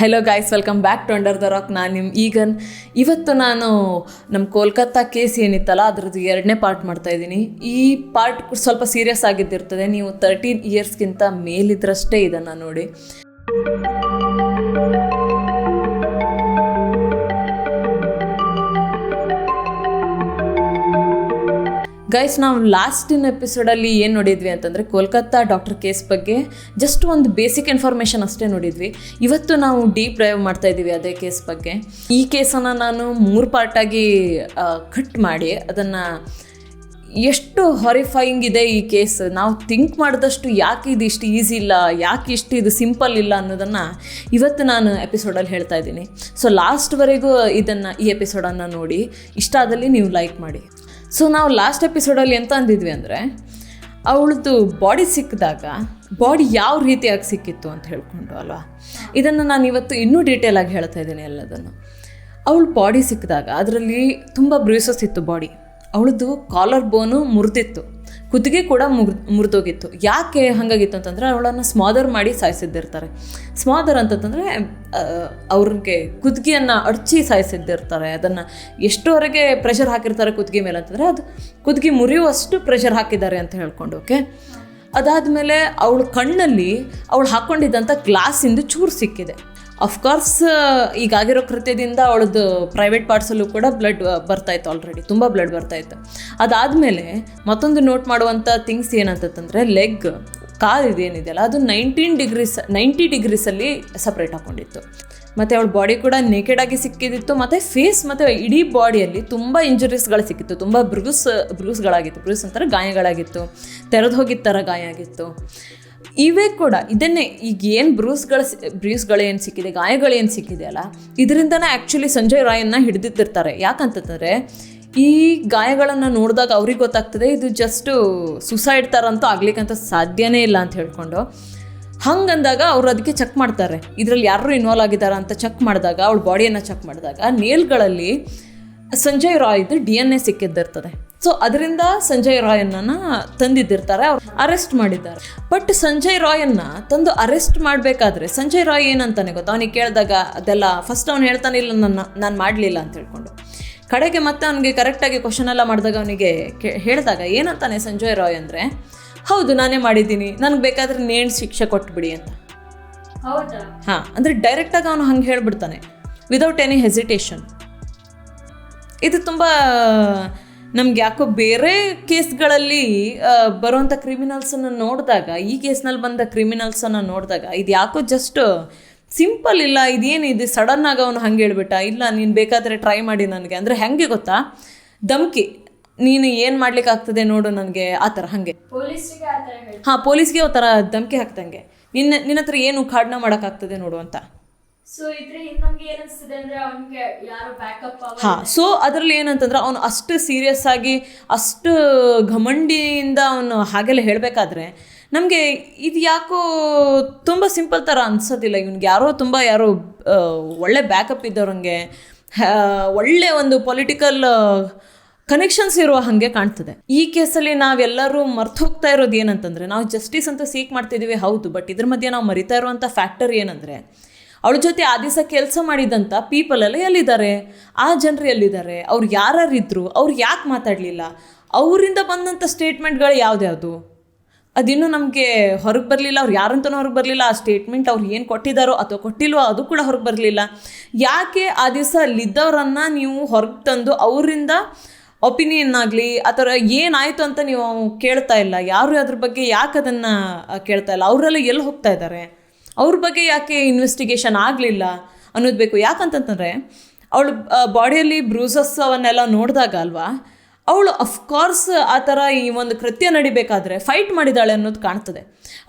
Hello guys, welcome back to under the rock. ನಾನು ನಿಮ್ಮ ಈಗನ್. ಇವತ್ತು ನಾನು ನಮ್ಮ ಕೋಲ್ಕತ್ತಾ ಕೇಸ್ ಏನಿತ್ತಲ್ಲ ಅದರದ್ದು 2ನೇ ಪಾರ್ಟ್ ಮಾಡ್ತಾಯಿದ್ದೀನಿ. ಈ ಪಾರ್ಟ್ ಸ್ವಲ್ಪ ಸೀರಿಯಸ್ ಆಗಿದ್ದಿರ್ತದೆ. ನೀವು 13 ಇಯರ್ಸ್ಗಿಂತ ಮೇಲಿದ್ರಷ್ಟೇ ಇದನ್ನು ನೋಡಿ. ಗೈಸ್, ನಾವು ಲಾಸ್ಟಿನ ಎಪಿಸೋಡಲ್ಲಿ ಏನು ನೋಡಿದ್ವಿ ಅಂತಂದರೆ ಕೋಲ್ಕತ್ತಾ ಡಾಕ್ಟರ್ ಕೇಸ್ ಬಗ್ಗೆ ಜಸ್ಟ್ ಒಂದು ಬೇಸಿಕ್ ಇನ್ಫಾರ್ಮೇಷನ್ ಅಷ್ಟೇ ನೋಡಿದ್ವಿ. ಇವತ್ತು ನಾವು ಡೀಪ್ ಡ್ರೈವ್ ಮಾಡ್ತಾಯಿದ್ದೀವಿ ಅದೇ ಕೇಸ್ ಬಗ್ಗೆ. ಈ ಕೇಸನ್ನು ನಾನು 3 ಪಾರ್ಟಾಗಿ ಕಟ್ ಮಾಡಿ ಅದನ್ನು ಎಷ್ಟು ಹಾರಿಫೈಯಿಂಗ್ ಇದೆ ಈ ಕೇಸ್, ನಾವು ಥಿಂಕ್ ಮಾಡಿದಷ್ಟು ಯಾಕೆ ಇದು ಇಷ್ಟು ಈಸಿ ಇಲ್ಲ, ಯಾಕೆ ಇಷ್ಟು ಇದು ಸಿಂಪಲ್ ಇಲ್ಲ ಅನ್ನೋದನ್ನು ಇವತ್ತು ನಾನು ಎಪಿಸೋಡಲ್ಲಿ ಹೇಳ್ತಾ ಇದ್ದೀನಿ. ಸೊ ಲಾಸ್ಟ್ವರೆಗೂ ಈ ಎಪಿಸೋಡನ್ನು ನೋಡಿ, ಇಷ್ಟ ಆದಲ್ಲಿ ನೀವು ಲೈಕ್ ಮಾಡಿ. ಸೊ ನಾವು ಲಾಸ್ಟ್ ಎಪಿಸೋಡಲ್ಲಿ ಎಂತ ಅಂದಿದ್ವಿ ಅಂದರೆ, ಅವಳದ್ದು ಬಾಡಿ ಸಿಕ್ಕಿದಾಗ ಬಾಡಿ ಯಾವ ರೀತಿಯಾಗಿ ಸಿಕ್ಕಿತ್ತು ಅಂತ ಹೇಳ್ಕೊಂಡು ಅಲ್ವಾ. ಇದನ್ನು ನಾನು ಇವತ್ತು ಇನ್ನೂ ಡೀಟೇಲಾಗಿ ಹೇಳ್ತಾ ಇದ್ದೀನಿ ಎಲ್ಲದನ್ನು. ಅವಳು ಬಾಡಿ ಸಿಕ್ಕಿದಾಗ ಅದರಲ್ಲಿ ತುಂಬ ಬ್ರೂಸಸ್ ಇತ್ತು ಬಾಡಿ. ಅವಳದ್ದು ಕಾಲರ್ ಬೋನು ಮುರಿದಿತ್ತು, ಕುತ್ತಿಗೆ ಕೂಡ ಮುರಿದೋಗಿತ್ತು. ಯಾಕೆ ಹಾಗಾಗಿತ್ತು ಅಂತಂದರೆ ಅವಳನ್ನು ಸ್ಮಾದರ್ ಮಾಡಿ ಸಾಯಿಸಿದ್ದಿರ್ತಾರೆ. ಸ್ಮಾದರ್ ಅಂತಂದರೆ ಅವ್ರಿಗೆ ಕುತ್ತಿಗೆಯನ್ನು ಅಡಚಿ ಸಾಯಿಸಿದ್ದಿರ್ತಾರೆ. ಅದನ್ನು ಎಷ್ಟುವರೆಗೆ ಪ್ರೆಷರ್ ಹಾಕಿರ್ತಾರೆ ಕುತ್ತಿಗೆ ಮೇಲೆ ಅಂತಂದರೆ ಅದು ಕುತ್ತಿಗೆ ಮುರಿಯುವಷ್ಟು ಪ್ರೆಷರ್ ಹಾಕಿದ್ದಾರೆ ಅಂತ ಹೇಳ್ಕೊಂಡು. ಓಕೆ, ಅದಾದಮೇಲೆ ಅವಳ ಕಣ್ಣಲ್ಲಿ ಅವಳು ಹಾಕ್ಕೊಂಡಿದ್ದಂಥ ಗ್ಲಾಸಿಂದು ಚೂರು ಸಿಕ್ಕಿದೆ. ಅಫ್ಕೋರ್ಸ್ ಈಗಾಗಿರೋ ಕೃತ್ಯದಿಂದ ಅವಳದ್ದು ಪ್ರೈವೇಟ್ ಪಾರ್ಟ್ಸಲ್ಲೂ ಕೂಡ ಬ್ಲಡ್ ಬರ್ತಾಯಿತ್ತು, ಆಲ್ರೆಡಿ ತುಂಬ ಬ್ಲಡ್ ಬರ್ತಾಯಿತ್ತು. ಅದಾದಮೇಲೆ ಮತ್ತೊಂದು ನೋಟ್ ಮಾಡುವಂಥ ಥಿಂಗ್ಸ್ ಏನಂತಂದರೆ, ಲೆಗ್ ಕಾಲು ಇದೇನಿದೆಯಲ್ಲ ಅದು 90 ಡಿಗ್ರೀಸಲ್ಲಿ ಸಪ್ರೇಟ್ ಹಾಕ್ಕೊಂಡಿತ್ತು. ಮತ್ತು ಅವಳ ಬಾಡಿ ಕೂಡ ನೇಕೆಡಾಗಿ ಸಿಕ್ಕಿದಿತ್ತು. ಮತ್ತು ಫೇಸ್ ಮತ್ತು ಇಡೀ ಬಾಡಿಯಲ್ಲಿ ತುಂಬ ಇಂಜುರೀಸ್ಗಳು ಸಿಕ್ಕಿತ್ತು, ತುಂಬ ಬ್ರೂಸ್ಗಳಾಗಿತ್ತು. ಬ್ರೂಸ್ ಅಂತಾರೆ ಗಾಯಗಳಾಗಿತ್ತು, ತೆರೆದು ಹೋಗಿದ್ದ ಥರ ಗಾಯ ಆಗಿತ್ತು. ಇವೇ ಕೂಡ ಇದನ್ನೇ ಈಗ ಏನು ಬ್ರೂಸ್ಗಳೇನು ಸಿಕ್ಕಿದೆ, ಗಾಯಗಳೇನು ಸಿಕ್ಕಿದೆ ಅಲ್ಲ, ಇದರಿಂದನೇ ಆ್ಯಕ್ಚುಲಿ ಸಂಜಯ್ ರಾಯನ್ನ ಹಿಡಿದಿರ್ತಾರೆ. ಯಾಕಂತಂದರೆ ಈ ಗಾಯಗಳನ್ನು ನೋಡಿದಾಗ ಅವ್ರಿಗೆ ಗೊತ್ತಾಗ್ತದೆ ಇದು ಜಸ್ಟು ಸುಸೈಡ್ ಥರ ಅಂತೂ ಆಗ್ಲಿಕ್ಕಂತ ಸಾಧ್ಯನೇ ಇಲ್ಲ ಅಂತ ಹೇಳ್ಕೊಂಡು. ಹಂಗಂದಾಗ ಅವ್ರು ಅದಕ್ಕೆ ಚೆಕ್ ಮಾಡ್ತಾರೆ, ಇದರಲ್ಲಿ ಯಾರು ಇನ್ವಾಲ್ವ್ ಆಗಿದ್ದಾರೆ ಅಂತ ಚೆಕ್ ಮಾಡಿದಾಗ, ಅವಳ ಬಾಡಿಯನ್ನು ಚೆಕ್ ಮಾಡಿದಾಗ ನೇಲ್ಗಳಲ್ಲಿ ಸಂಜಯ್ ರಾಯ್ದು DNA ಸಿಕ್ಕಿದ್ದಿರ್ತದೆ. ಸೊ ಅದರಿಂದ ಸಂಜಯ್ ರಾಯನ್ನ ತಂದಿದ್ದಿರ್ತಾರೆ, ಅವ್ರು ಅರೆಸ್ಟ್ ಮಾಡಿದ್ದಾರೆ. ಬಟ್ ಸಂಜಯ್ ರಾಯನ್ನ ತಂದು ಅರೆಸ್ಟ್ ಮಾಡಬೇಕಾದ್ರೆ ಸಂಜಯ್ ರಾಯ್ ಏನಂತಾನೆ ಗೊತ್ತಾ, ಅವನಿಗೆ ಕೇಳಿದಾಗ ಅದೆಲ್ಲ ಫಸ್ಟ್ ಅವ್ನು ಹೇಳ್ತಾನೆ ಇಲ್ಲ ನಾನು ಮಾಡಲಿಲ್ಲ ಅಂತ ಹೇಳ್ಕೊಂಡು. ಕಡೆಗೆ ಮತ್ತೆ ಅವನಿಗೆ ಕರೆಕ್ಟಾಗಿ ಕ್ವಶನ್ ಎಲ್ಲ ಮಾಡಿದಾಗ ಅವನಿಗೆ ಹೇಳಿದಾಗ ಏನಂತಾನೆ ಸಂಜಯ್ ರಾಯ್ ಅಂದರೆ, ಹೌದು ನಾನೇ ಮಾಡಿದ್ದೀನಿ, ನನಗೆ ಬೇಕಾದರೆ ನೇಣು ಶಿಕ್ಷೆ ಕೊಟ್ಬಿಡಿ ಅಂತ. ಹೌದಾ? ಹಾಂ, ಅಂದರೆ ಡೈರೆಕ್ಟಾಗಿ ಅವನು ಹಂಗೆ ಹೇಳ್ಬಿಡ್ತಾನೆ ವಿದೌಟ್ ಎನಿ ಹೆಸಿಟೇಷನ್. ಇದು ತುಂಬ ನಮ್ಗೆ ಯಾಕೋ ಬೇರೆ ಕೇಸ್ಗಳಲ್ಲಿ ಬರುವಂಥ ಕ್ರಿಮಿನಲ್ಸನ್ನು ನೋಡಿದಾಗ, ಈ ಕೇಸ್ನಲ್ಲಿ ಬಂದ ಕ್ರಿಮಿನಲ್ಸನ್ನು ನೋಡಿದಾಗ ಇದು ಯಾಕೋ ಜಸ್ಟ್ ಸಿಂಪಲ್ ಇಲ್ಲ. ಇದೇನಿದು ಸಡನ್ನಾಗಿ ಅವನು ಹಂಗೆ ಹೇಳ್ಬಿಟ್ಟ, ಇಲ್ಲ ನೀನು ಬೇಕಾದರೆ ಟ್ರೈ ಮಾಡಿ ನನಗೆ ಅಂದರೆ ಹೆಂಗೆ ಗೊತ್ತಾ, ಧಮ್ಕಿ, ನೀನು ಏನು ಮಾಡ್ಲಿಕ್ಕೆ ಆಗ್ತದೆ ನೋಡು ನನಗೆ ಆ ಥರ ಹಾಗೆ. ಹಾಂ, ಪೊಲೀಸ್ಗೆ ಆ ಥರ ಧಮ್ಕಿ ಹಾಕ್ದಂಗೆ, ನಿನ್ನ ಹತ್ರ ಏನು ಕಾಡ್ನ ಮಾಡೋಕ್ಕಾಗ್ತದೆ ನೋಡು ಅಂತ. ಸೊ ಇದ್ರಿಂದ ನಮ್ಗೆ ಏನಿಸ್ತದೆ ಅಂದ್ರೆ ಅವನಿಗೆ ಯಾರು ಬ್ಯಾಕಪ್ ಹಾಂ. ಸೊ ಅದರಲ್ಲಿ ಏನಂತಂದ್ರೆ ಅವನು ಅಷ್ಟು ಸೀರಿಯಸ್ ಆಗಿ ಅಷ್ಟು ಘಮಂಡಿಯಿಂದ ಅವನು ಹಾಗೆಲ್ಲ ಹೇಳಬೇಕಾದ್ರೆ ನಮಗೆ ಇದು ಯಾಕೋ ತುಂಬ ಸಿಂಪಲ್ ಥರ ಅನ್ಸೋದಿಲ್ಲ. ಇವ್ನಿಗೆ ಯಾರೋ ಒಳ್ಳೆ ಬ್ಯಾಕಪ್ ಇದ್ದವ್ರಂಗೆ, ಒಳ್ಳೆ ಒಂದು ಪೊಲಿಟಿಕಲ್ ಕನೆಕ್ಷನ್ಸ್ ಇರುವ ಹಾಗೆ ಕಾಣ್ತದೆ. ಈ ಕೇಸಲ್ಲಿ ನಾವೆಲ್ಲರೂ ಮರ್ತು ಹೋಗ್ತಾ ಇರೋದು ಏನಂತಂದರೆ, ನಾವು ಜಸ್ಟಿಸ್ ಅಂತ ಸೀಕ್ ಮಾಡ್ತಿದ್ದೀವಿ ಹೌದು, ಬಟ್ ಇದ್ರ ಮಧ್ಯೆ ನಾವು ಮರಿತಾ ಇರುವಂಥ ಫ್ಯಾಕ್ಟರ್ ಏನಂದರೆ, ಅವಳ ಜೊತೆ ಆ ದಿವಸ ಕೆಲಸ ಮಾಡಿದಂಥ ಪೀಪಲ್ ಎಲ್ಲ ಎಲ್ಲಿದ್ದಾರೆ, ಆ ಜನರು ಎಲ್ಲಿದ್ದಾರೆ, ಅವ್ರು ಯಾರಿದ್ರು, ಅವ್ರು ಯಾಕೆ ಮಾತಾಡಲಿಲ್ಲ, ಅವರಿಂದ ಬಂದಂಥ ಸ್ಟೇಟ್ಮೆಂಟ್ಗಳು ಯಾವ್ದ್ಯಾವುದು ಅದಿನ್ನೂ ನಮಗೆ ಹೊರಗೆ ಬರಲಿಲ್ಲ. ಅವ್ರು ಯಾರಂತನೂ ಹೊರಗೆ ಬರಲಿಲ್ಲ. ಆ ಸ್ಟೇಟ್ಮೆಂಟ್ ಅವ್ರು ಏನು ಕೊಟ್ಟಿದ್ದಾರೋ ಅಥವಾ ಕೊಟ್ಟಿಲ್ವೋ ಅದು ಕೂಡ ಹೊರಗೆ ಬರಲಿಲ್ಲ. ಯಾಕೆ ಆ ದಿವಸ ಅಲ್ಲಿದ್ದವರನ್ನು ನೀವು ಹೊರಗೆ ತಂದು ಅವರಿಂದ ಒಪಿನಿಯನ್ ಆಗಲಿ ಆ ಥರ ಏನಾಯಿತು ಅಂತ ನೀವು ಕೇಳ್ತಾ ಇಲ್ಲ? ಯಾರು ಅದ್ರ ಬಗ್ಗೆ ಯಾಕೆ ಅದನ್ನು ಕೇಳ್ತಾ ಇಲ್ಲ? ಅವರೆಲ್ಲ ಎಲ್ಲಿ ಹೋಗ್ತಾ ಇದ್ದಾರೆ, ಅವ್ರ ಬಗ್ಗೆ ಯಾಕೆ ಇನ್ವೆಸ್ಟಿಗೇಷನ್ ಆಗಲಿಲ್ಲ ಅನ್ನೋದು ಬೇಕು. ಯಾಕಂತಂದರೆ ಅವಳು ಬಾಡಿಯಲ್ಲಿ ಬ್ರೂಸಸ್ ಅವನ್ನೆಲ್ಲ ನೋಡಿದಾಗ ಅಲ್ವಾ, ಅವಳು ಅಫ್ಕೋರ್ಸ್ ಆ ಥರ ಈ ಒಂದು ಕೃತ್ಯ ನಡಿಬೇಕಾದ್ರೆ ಫೈಟ್ ಮಾಡಿದ್ದಾಳೆ ಅನ್ನೋದು ಕಾಣ್ತದೆ.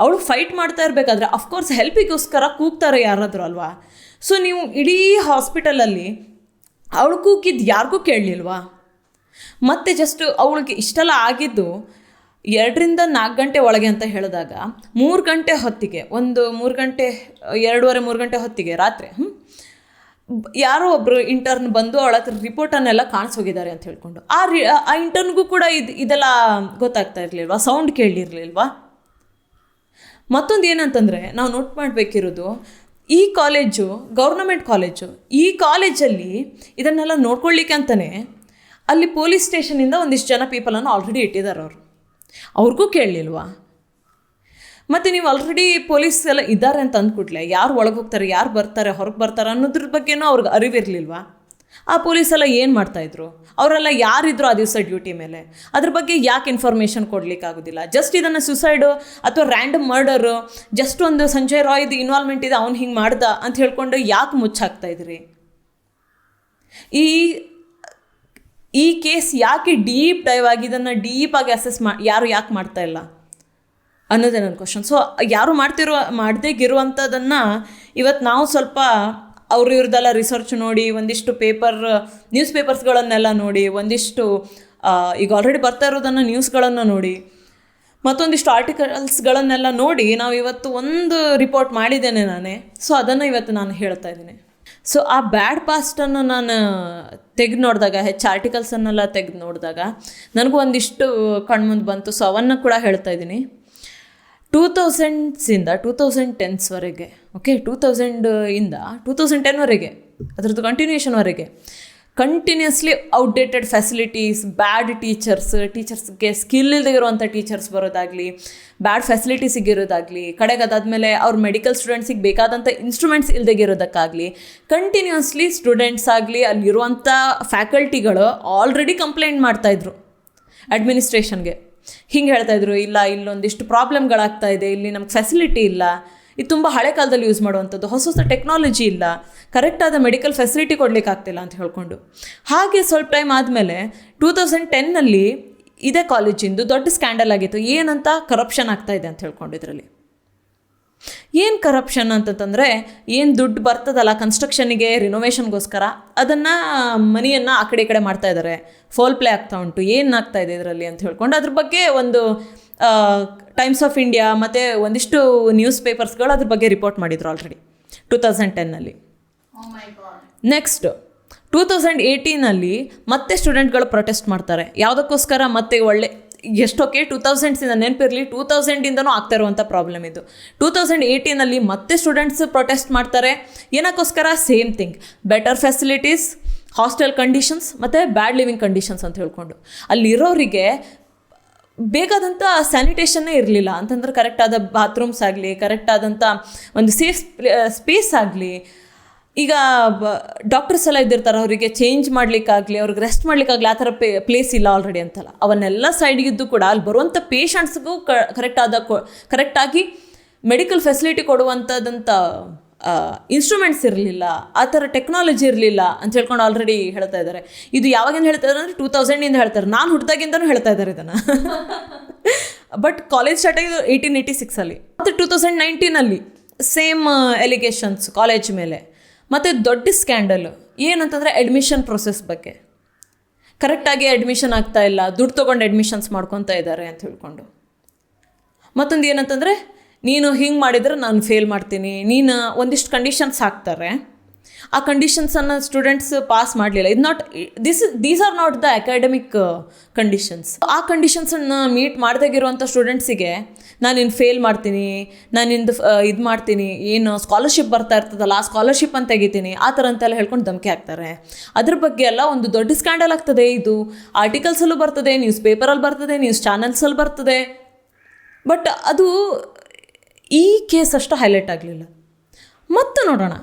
ಅವಳು ಫೈಟ್ ಮಾಡ್ತಾ ಇರಬೇಕಾದ್ರೆ ಅಫ್ಕೋರ್ಸ್ ಹೆಲ್ಪಿಗೋಸ್ಕರ ಕೂಗ್ತಾರೆ ಯಾರಾದರೂ ಅಲ್ವಾ. ಸೊ ನೀವು ಇಡೀ ಹಾಸ್ಪಿಟಲಲ್ಲಿ ಅವಳು ಕೂಗಿದ್ದು ಯಾರಿಗೂ ಕೇಳಲಿಲ್ವಾ? ಮತ್ತು ಜಸ್ಟ್ ಅವಳಿಗೆ ಇಷ್ಟೆಲ್ಲ ಆಗಿದ್ದು 2ರಿಂದ 4 ಗಂಟೆ ಒಳಗೆ ಅಂತ ಹೇಳಿದಾಗ 3 ಗಂಟೆ ಹೊತ್ತಿಗೆ, 2:30-3 ಗಂಟೆ ಹೊತ್ತಿಗೆ ರಾತ್ರಿ ಯಾರೋ ಒಬ್ಬರು ಇಂಟರ್ನ್ ಬಂದು ಅವಳ ಹತ್ರ ರಿಪೋರ್ಟನ್ನೆಲ್ಲ ಕಾಣಿಸೋಗಿದ್ದಾರೆ ಅಂತ ಹೇಳ್ಕೊಂಡು, ಆ ಇಂಟರ್ನ್ಗೂ ಕೂಡ ಇದೆಲ್ಲ ಗೊತ್ತಾಗ್ತಾ ಇರಲಿಲ್ವಾ? ಸೌಂಡ್ ಕೇಳಿರಲಿಲ್ವಾ? ಮತ್ತೊಂದು ಏನಂತಂದರೆ ನಾವು ನೋಟ್ ಮಾಡಬೇಕಿರೋದು, ಈ ಕಾಲೇಜು ಗೌರ್ನಮೆಂಟ್ ಕಾಲೇಜು, ಈ ಕಾಲೇಜಲ್ಲಿ ಇದನ್ನೆಲ್ಲ ನೋಡ್ಕೊಳ್ಳಿಕ್ಕೆ ಅಂತಲೇ ಅಲ್ಲಿ ಪೊಲೀಸ್ ಸ್ಟೇಷನಿಂದ ಒಂದಿಷ್ಟು ಜನ ಪೀಪಲನ್ನು ಆಲ್ರೆಡಿ ಇಟ್ಟಿದ್ದಾರೆ ಅವರು. ಅವ್ರಿಗೂ ಕೇಳಲಿಲ್ವಾ? ಮತ್ತು ನೀವು ಆಲ್ರೆಡಿ ಪೊಲೀಸ್ ಎಲ್ಲ ಇದ್ದಾರೆ ಅಂತ ಅಂದ್ಕೊಟ್ಲೆ ಯಾರು ಒಳಗೆ ಹೋಗ್ತಾರೆ, ಯಾರು ಬರ್ತಾರೆ, ಹೊರಗೆ ಬರ್ತಾರೆ ಅನ್ನೋದ್ರ ಬಗ್ಗೆನೂ ಅವ್ರಿಗೆ ಅರಿವಿರಲಿಲ್ವಾ? ಆ ಪೊಲೀಸೆಲ್ಲ ಏನು ಮಾಡ್ತಾಯಿದ್ರು? ಅವರೆಲ್ಲ ಯಾರಿದ್ರು ಆ ದಿವಸ ಡ್ಯೂಟಿ ಮೇಲೆ? ಅದ್ರ ಬಗ್ಗೆ ಯಾಕೆ ಇನ್ಫಾರ್ಮೇಷನ್ ಕೊಡಲಿಕ್ಕಾಗೋದಿಲ್ಲ? ಜಸ್ಟ್ ಇದನ್ನು ಸುಸೈಡು ಅಥವಾ ರ್ಯಾಂಡಮ್ ಮರ್ಡರು, ಜಸ್ಟ್ ಒಂದು ಸಂಜಯ್ ರಾಯ್ದು ಇನ್ವಾಲ್ವ್ಮೆಂಟ್ ಇದೆ, ಅವ್ನು ಹಿಂಗೆ ಮಾಡ್ದ ಅಂತ ಹೇಳ್ಕೊಂಡು ಯಾಕೆ ಮುಚ್ಚಾಕ್ತಾಯಿದ್ರಿ? ಈ ಕೇಸ್ ಯಾಕೆ ಡೀಪ್ ಡೈವ್ ಆಗಿ ಇದನ್ನು ಡೀಪಾಗಿ ಅಸೆಸ್ ಯಾರು ಯಾಕೆ ಮಾಡ್ತಾ ಇಲ್ಲ ಅನ್ನೋದೇ ನನ್ನ ಕ್ವಶನ್. ಸೊ ಯಾರು ಮಾಡದೇಗಿರುವಂಥದ್ದನ್ನು ಇವತ್ತು ನಾವು ಸ್ವಲ್ಪ ಇವ್ರದ್ದೆಲ್ಲ ರಿಸರ್ಚ್ ನೋಡಿ, ಒಂದಿಷ್ಟು ನ್ಯೂಸ್ ಪೇಪರ್ಸ್ಗಳನ್ನೆಲ್ಲ ನೋಡಿ, ಒಂದಿಷ್ಟು ಈಗ ಆಲ್ರೆಡಿ ಬರ್ತಾ ಇರೋದನ್ನು ನ್ಯೂಸ್ಗಳನ್ನು ನೋಡಿ, ಮತ್ತೊಂದಿಷ್ಟು ಆರ್ಟಿಕಲ್ಸ್ಗಳನ್ನೆಲ್ಲ ನೋಡಿ ನಾವು ಇವತ್ತು ಒಂದು ರಿಪೋರ್ಟ್ ಮಾಡಿದ್ದೇನೆ ನಾನೇ. ಸೊ ಅದನ್ನು ಇವತ್ತು ನಾನು ಹೇಳ್ತಾ ಇದ್ದೀನಿ. ಸೊ ಆ ಬ್ಯಾಡ್ ಪಾಸ್ಟನ್ನು ನಾನು ತೆಗೆದು ನೋಡಿದಾಗ, ಹೆಚ್ಚು ಆರ್ಟಿಕಲ್ಸನ್ನೆಲ್ಲ ತೆಗೆದು ನೋಡಿದಾಗ ನನಗೂ ಒಂದಿಷ್ಟು ಕಣ್ಮುಂದೆ ಬಂತು. ಸೊ ಅವನ್ನು ಕೂಡ ಹೇಳ್ತಾ ಇದ್ದೀನಿ. 2000 2010ವರೆಗೆ, ಓಕೆ, 2000 2010ವರೆಗೆ, ಅದರದ್ದು ಕಂಟಿನ್ಯೂಷನ್ವರೆಗೆ ಕಂಟಿನ್ಯೂಸ್ಲಿ ಔಟ್ಡೇಟೆಡ್ ಫೆಸಿಲಿಟೀಸ್, ಬ್ಯಾಡ್ ಟೀಚರ್ಸ್ಗೆ ಸ್ಕಿಲ್ ಇಲ್ಲದೆ ಇರುವಂಥ ಟೀಚರ್ಸ್ ಬರೋದಾಗಲಿ, ಬ್ಯಾಡ್ ಫೆಸಿಲಿಟೀಸ್ ಸಿಗಿರೋದಾಗಲಿ, ಕಡೆಗೆ ಅದಾದಮೇಲೆ ಅವ್ರ ಮೆಡಿಕಲ್ ಸ್ಟೂಡೆಂಟ್ಸಿಗೆ ಬೇಕಾದಂಥ ಇನ್ಸ್ಟ್ರೂಮೆಂಟ್ಸ್ ಇಲ್ಲದೆ ಇರೋದಕ್ಕಾಗಲಿ ಕಂಟಿನ್ಯೂಸ್ಲಿ ಸ್ಟೂಡೆಂಟ್ಸ್ ಆಗಲಿ ಅಲ್ಲಿರುವಂಥ ಫ್ಯಾಕಲ್ಟಿಗಳು ಆಲ್ರೆಡಿ ಕಂಪ್ಲೇಂಟ್ ಮಾಡ್ತಾಯಿದ್ರು ಅಡ್ಮಿನಿಸ್ಟ್ರೇಷನ್ಗೆ. ಹಿಂಗೆ ಹೇಳ್ತಾಯಿದ್ರು, ಇಲ್ಲ ಇಲ್ಲೊಂದಿಷ್ಟು ಪ್ರಾಬ್ಲಮ್ಗಳಾಗ್ತಾಯಿದೆ, ಇಲ್ಲಿ ನಮ್ಗೆ ಫೆಸಿಲಿಟಿ ಇಲ್ಲ, ಇದು ತುಂಬ ಹಳೆ ಕಾಲದಲ್ಲಿ ಯೂಸ್ ಮಾಡುವಂಥದ್ದು, ಹೊಸ ಟೆಕ್ನಾಲಜಿ ಇಲ್ಲ, ಕರೆಕ್ಟಾದ ಮೆಡಿಕಲ್ ಫೆಸಿಲಿಟಿ ಕೊಡಲಿಕ್ಕಾಗ್ತಿಲ್ಲ ಅಂತ ಹೇಳ್ಕೊಂಡು. ಹಾಗೆ ಸ್ವಲ್ಪ ಟೈಮ್ ಆದಮೇಲೆ 2010 ಇದೇ ಕಾಲೇಜಿಂದು ದೊಡ್ಡ ಸ್ಕ್ಯಾಂಡಲ್ ಆಗಿತ್ತು. ಏನಂತ? ಕರಪ್ಷನ್ ಆಗ್ತಾಯಿದೆ ಅಂತ ಹೇಳ್ಕೊಂಡು. ಇದರಲ್ಲಿ ಏನು ಕರಪ್ಷನ್ ಅಂತಂತಂದರೆ, ಏನು ದುಡ್ಡು ಬರ್ತದಲ್ಲ ಕನ್ಸ್ಟ್ರಕ್ಷನಿಗೆ, ರಿನೋವೇಷನ್ಗೋಸ್ಕರ, ಅದನ್ನು ಮನಿಯನ್ನು ಆ ಕಡೆ ಈ ಕಡೆ ಮಾಡ್ತಾಯಿದ್ದಾರೆ, ಫೋಲ್ ಪ್ಲೇ ಆಗ್ತಾ ಉಂಟು, ಏನಾಗ್ತಾಯಿದೆ ಇದರಲ್ಲಿ ಅಂತ ಹೇಳ್ಕೊಂಡು ಅದ್ರ ಬಗ್ಗೆ ಒಂದು ಟೈಮ್ಸ್ ಆಫ್ ಇಂಡಿಯಾ ಮತ್ತು ಒಂದಿಷ್ಟು ನ್ಯೂಸ್ ಪೇಪರ್ಸ್ಗಳು ಅದ್ರ ಬಗ್ಗೆ ರಿಪೋರ್ಟ್ ಮಾಡಿದ್ರು ಆಲ್ರೆಡಿ 2010. ನೆಕ್ಸ್ಟ್ 2018 ಮತ್ತೆ ಸ್ಟೂಡೆಂಟ್ಗಳು ಪ್ರೊಟೆಸ್ಟ್ ಮಾಡ್ತಾರೆ. ಯಾವುದಕ್ಕೋಸ್ಕರ? ಮತ್ತೆ ಎಷ್ಟೊಕ್ಕೆ 2000 ನೆನಪಿರಲಿ, 2000 ಆಗ್ತಾ ಇರುವಂಥ ಪ್ರಾಬ್ಲಮ್ ಇದು. 2018 ಮತ್ತೆ ಸ್ಟೂಡೆಂಟ್ಸ್ ಪ್ರೊಟೆಸ್ಟ್ ಮಾಡ್ತಾರೆ. ಏನಕ್ಕೋಸ್ಕರ? Same thing, better facilities, hostel conditions ಮತ್ತು ಬ್ಯಾಡ್ ಲಿವಿಂಗ್ ಕಂಡೀಷನ್ಸ್ ಅಂತ ಹೇಳ್ಕೊಂಡು. ಅಲ್ಲಿರೋರಿಗೆ ಬೇಕಾದಂಥ ಸ್ಯಾನಿಟೇಷನ್ನೇ ಇರಲಿಲ್ಲ ಅಂತಂದ್ರೆ, ಕರೆಕ್ಟಾದ ಬಾತ್ರೂಮ್ಸ್ ಆಗಲಿ, ಕರೆಕ್ಟಾದಂಥ ಒಂದು ಸೇಫ್ ಸ್ಪೇಸ್ ಆಗಲಿ. ಈಗ ಡಾಕ್ಟರ್ಸ್ ಎಲ್ಲ ಇದ್ದಿರ್ತಾರೆ, ಅವರಿಗೆ ಚೇಂಜ್ ಮಾಡಲಿಕ್ಕಾಗಲಿ, ಅವ್ರಿಗೆ ರೆಸ್ಟ್ ಮಾಡಲಿಕ್ಕಾಗಲಿ ಆ ಥರ ಪ್ಲೇಸ್ ಇಲ್ಲ ಆಲ್ರೆಡಿ ಅಂತಲ್ಲ. ಅವನ್ನೆಲ್ಲ ಸೈಡ್ಗಿದ್ದು ಕೂಡ ಅಲ್ಲಿ ಬರುವಂಥ ಪೇಷಂಟ್ಸ್ಗೂ ಕರೆಕ್ಟಾಗಿ ಮೆಡಿಕಲ್ ಫೆಸಿಲಿಟಿ ಕೊಡುವಂಥದ್ದಂಥ ಇನ್ಸ್ಟ್ರೂಮೆಂಟ್ಸ್ ಇರಲಿಲ್ಲ, ಆ ಥರ ಟೆಕ್ನಾಲಜಿ ಇರಲಿಲ್ಲ ಅಂತ ಹೇಳ್ಕೊಂಡು ಆಲ್ರೆಡಿ ಹೇಳ್ತಾ ಇದ್ದಾರೆ. ಇದು ಯಾವಾಗಿಂದ ಹೇಳ್ತಾ ಇದ್ದಾರೆ ಅಂದರೆ 2000 ಹೇಳ್ತಾರೆ. ನಾನು ಹುಟ್ಟಿದಾಗಿಂದನೂ ಹೇಳ್ತಾ ಇದ್ದಾರೆ ಇದನ್ನು. ಬಟ್ ಕಾಲೇಜ್ ಸ್ಟಾರ್ಟ್ ಆಗಿದ್ದು 1886 ಮತ್ತು 2019 ಸೇಮ್ ಎಲಿಗೇಷನ್ಸ್ ಕಾಲೇಜ್ ಮೇಲೆ. ಮತ್ತು ದೊಡ್ಡ ಸ್ಕ್ಯಾಂಡಲ್ ಏನಂತಂದರೆ ಅಡ್ಮಿಷನ್ ಪ್ರೊಸೆಸ್ ಬಗ್ಗೆ. ಕರೆಕ್ಟಾಗಿ ಅಡ್ಮಿಷನ್ ಆಗ್ತಾ ಇಲ್ಲ, ದುಡ್ಡು ತೊಗೊಂಡು ಅಡ್ಮಿಷನ್ಸ್ ಮಾಡ್ಕೊತಾ ಇದ್ದಾರೆ ಅಂತ ಹೇಳ್ಕೊಂಡು. ಮತ್ತೊಂದು ಏನಂತಂದರೆ, ನೀನು ಹಿಂಗೆ ಮಾಡಿದರೆ ನಾನು ಫೇಲ್ ಮಾಡ್ತೀನಿ, ನೀನು ಒಂದಿಷ್ಟು ಕಂಡೀಷನ್ಸ್ ಹಾಕ್ತಾರೆ. ಆ ಕಂಡೀಷನ್ಸನ್ನು ಸ್ಟೂಡೆಂಟ್ಸ್ ಪಾಸ್ ಮಾಡಲಿಲ್ಲ. These are not the academic conditions. ಆ ಕಂಡೀಷನ್ಸನ್ನು ಮೀಟ್ ಮಾಡ್ದಾಗಿರುವಂಥ ಸ್ಟೂಡೆಂಟ್ಸಿಗೆ ನಾನು ಇನ್ನು ಫೇಲ್ ಮಾಡ್ತೀನಿ, ನಾನಿಂದು ಇದು ಮಾಡ್ತೀನಿ, ಏನು ಸ್ಕಾಲರ್ಶಿಪ್ ಬರ್ತಾ ಇರ್ತದಲ್ಲ ಆ ಸ್ಕಾಲರ್ಶಿಪ್ ಅಂತ ತೆಗಿತೀನಿ, ಆ ಥರ ಅಂತೆಲ್ಲ ಹೇಳ್ಕೊಂಡು ಧಮಕಿ ಹಾಕ್ತಾರೆ. ಅದ್ರ ಬಗ್ಗೆ ಎಲ್ಲ ಒಂದು ದೊಡ್ಡ ಸ್ಕ್ಯಾಂಡಲ್ ಆಗ್ತದೆ. ಇದು ಆರ್ಟಿಕಲ್ಸಲ್ಲೂ ಬರ್ತದೆ, ನ್ಯೂಸ್ ಪೇಪರಲ್ಲಿ ಬರ್ತದೆ, ನ್ಯೂಸ್ ಚಾನಲ್ಸಲ್ಲಿ ಬರ್ತದೆ. ಬಟ್ ಅದು ಈ ಕೇಸ್ ಅಷ್ಟು ಹೈಲೈಟ್ ಆಗಲಿಲ್ಲ. ಮತ್ತೆ ನೋಡೋಣ,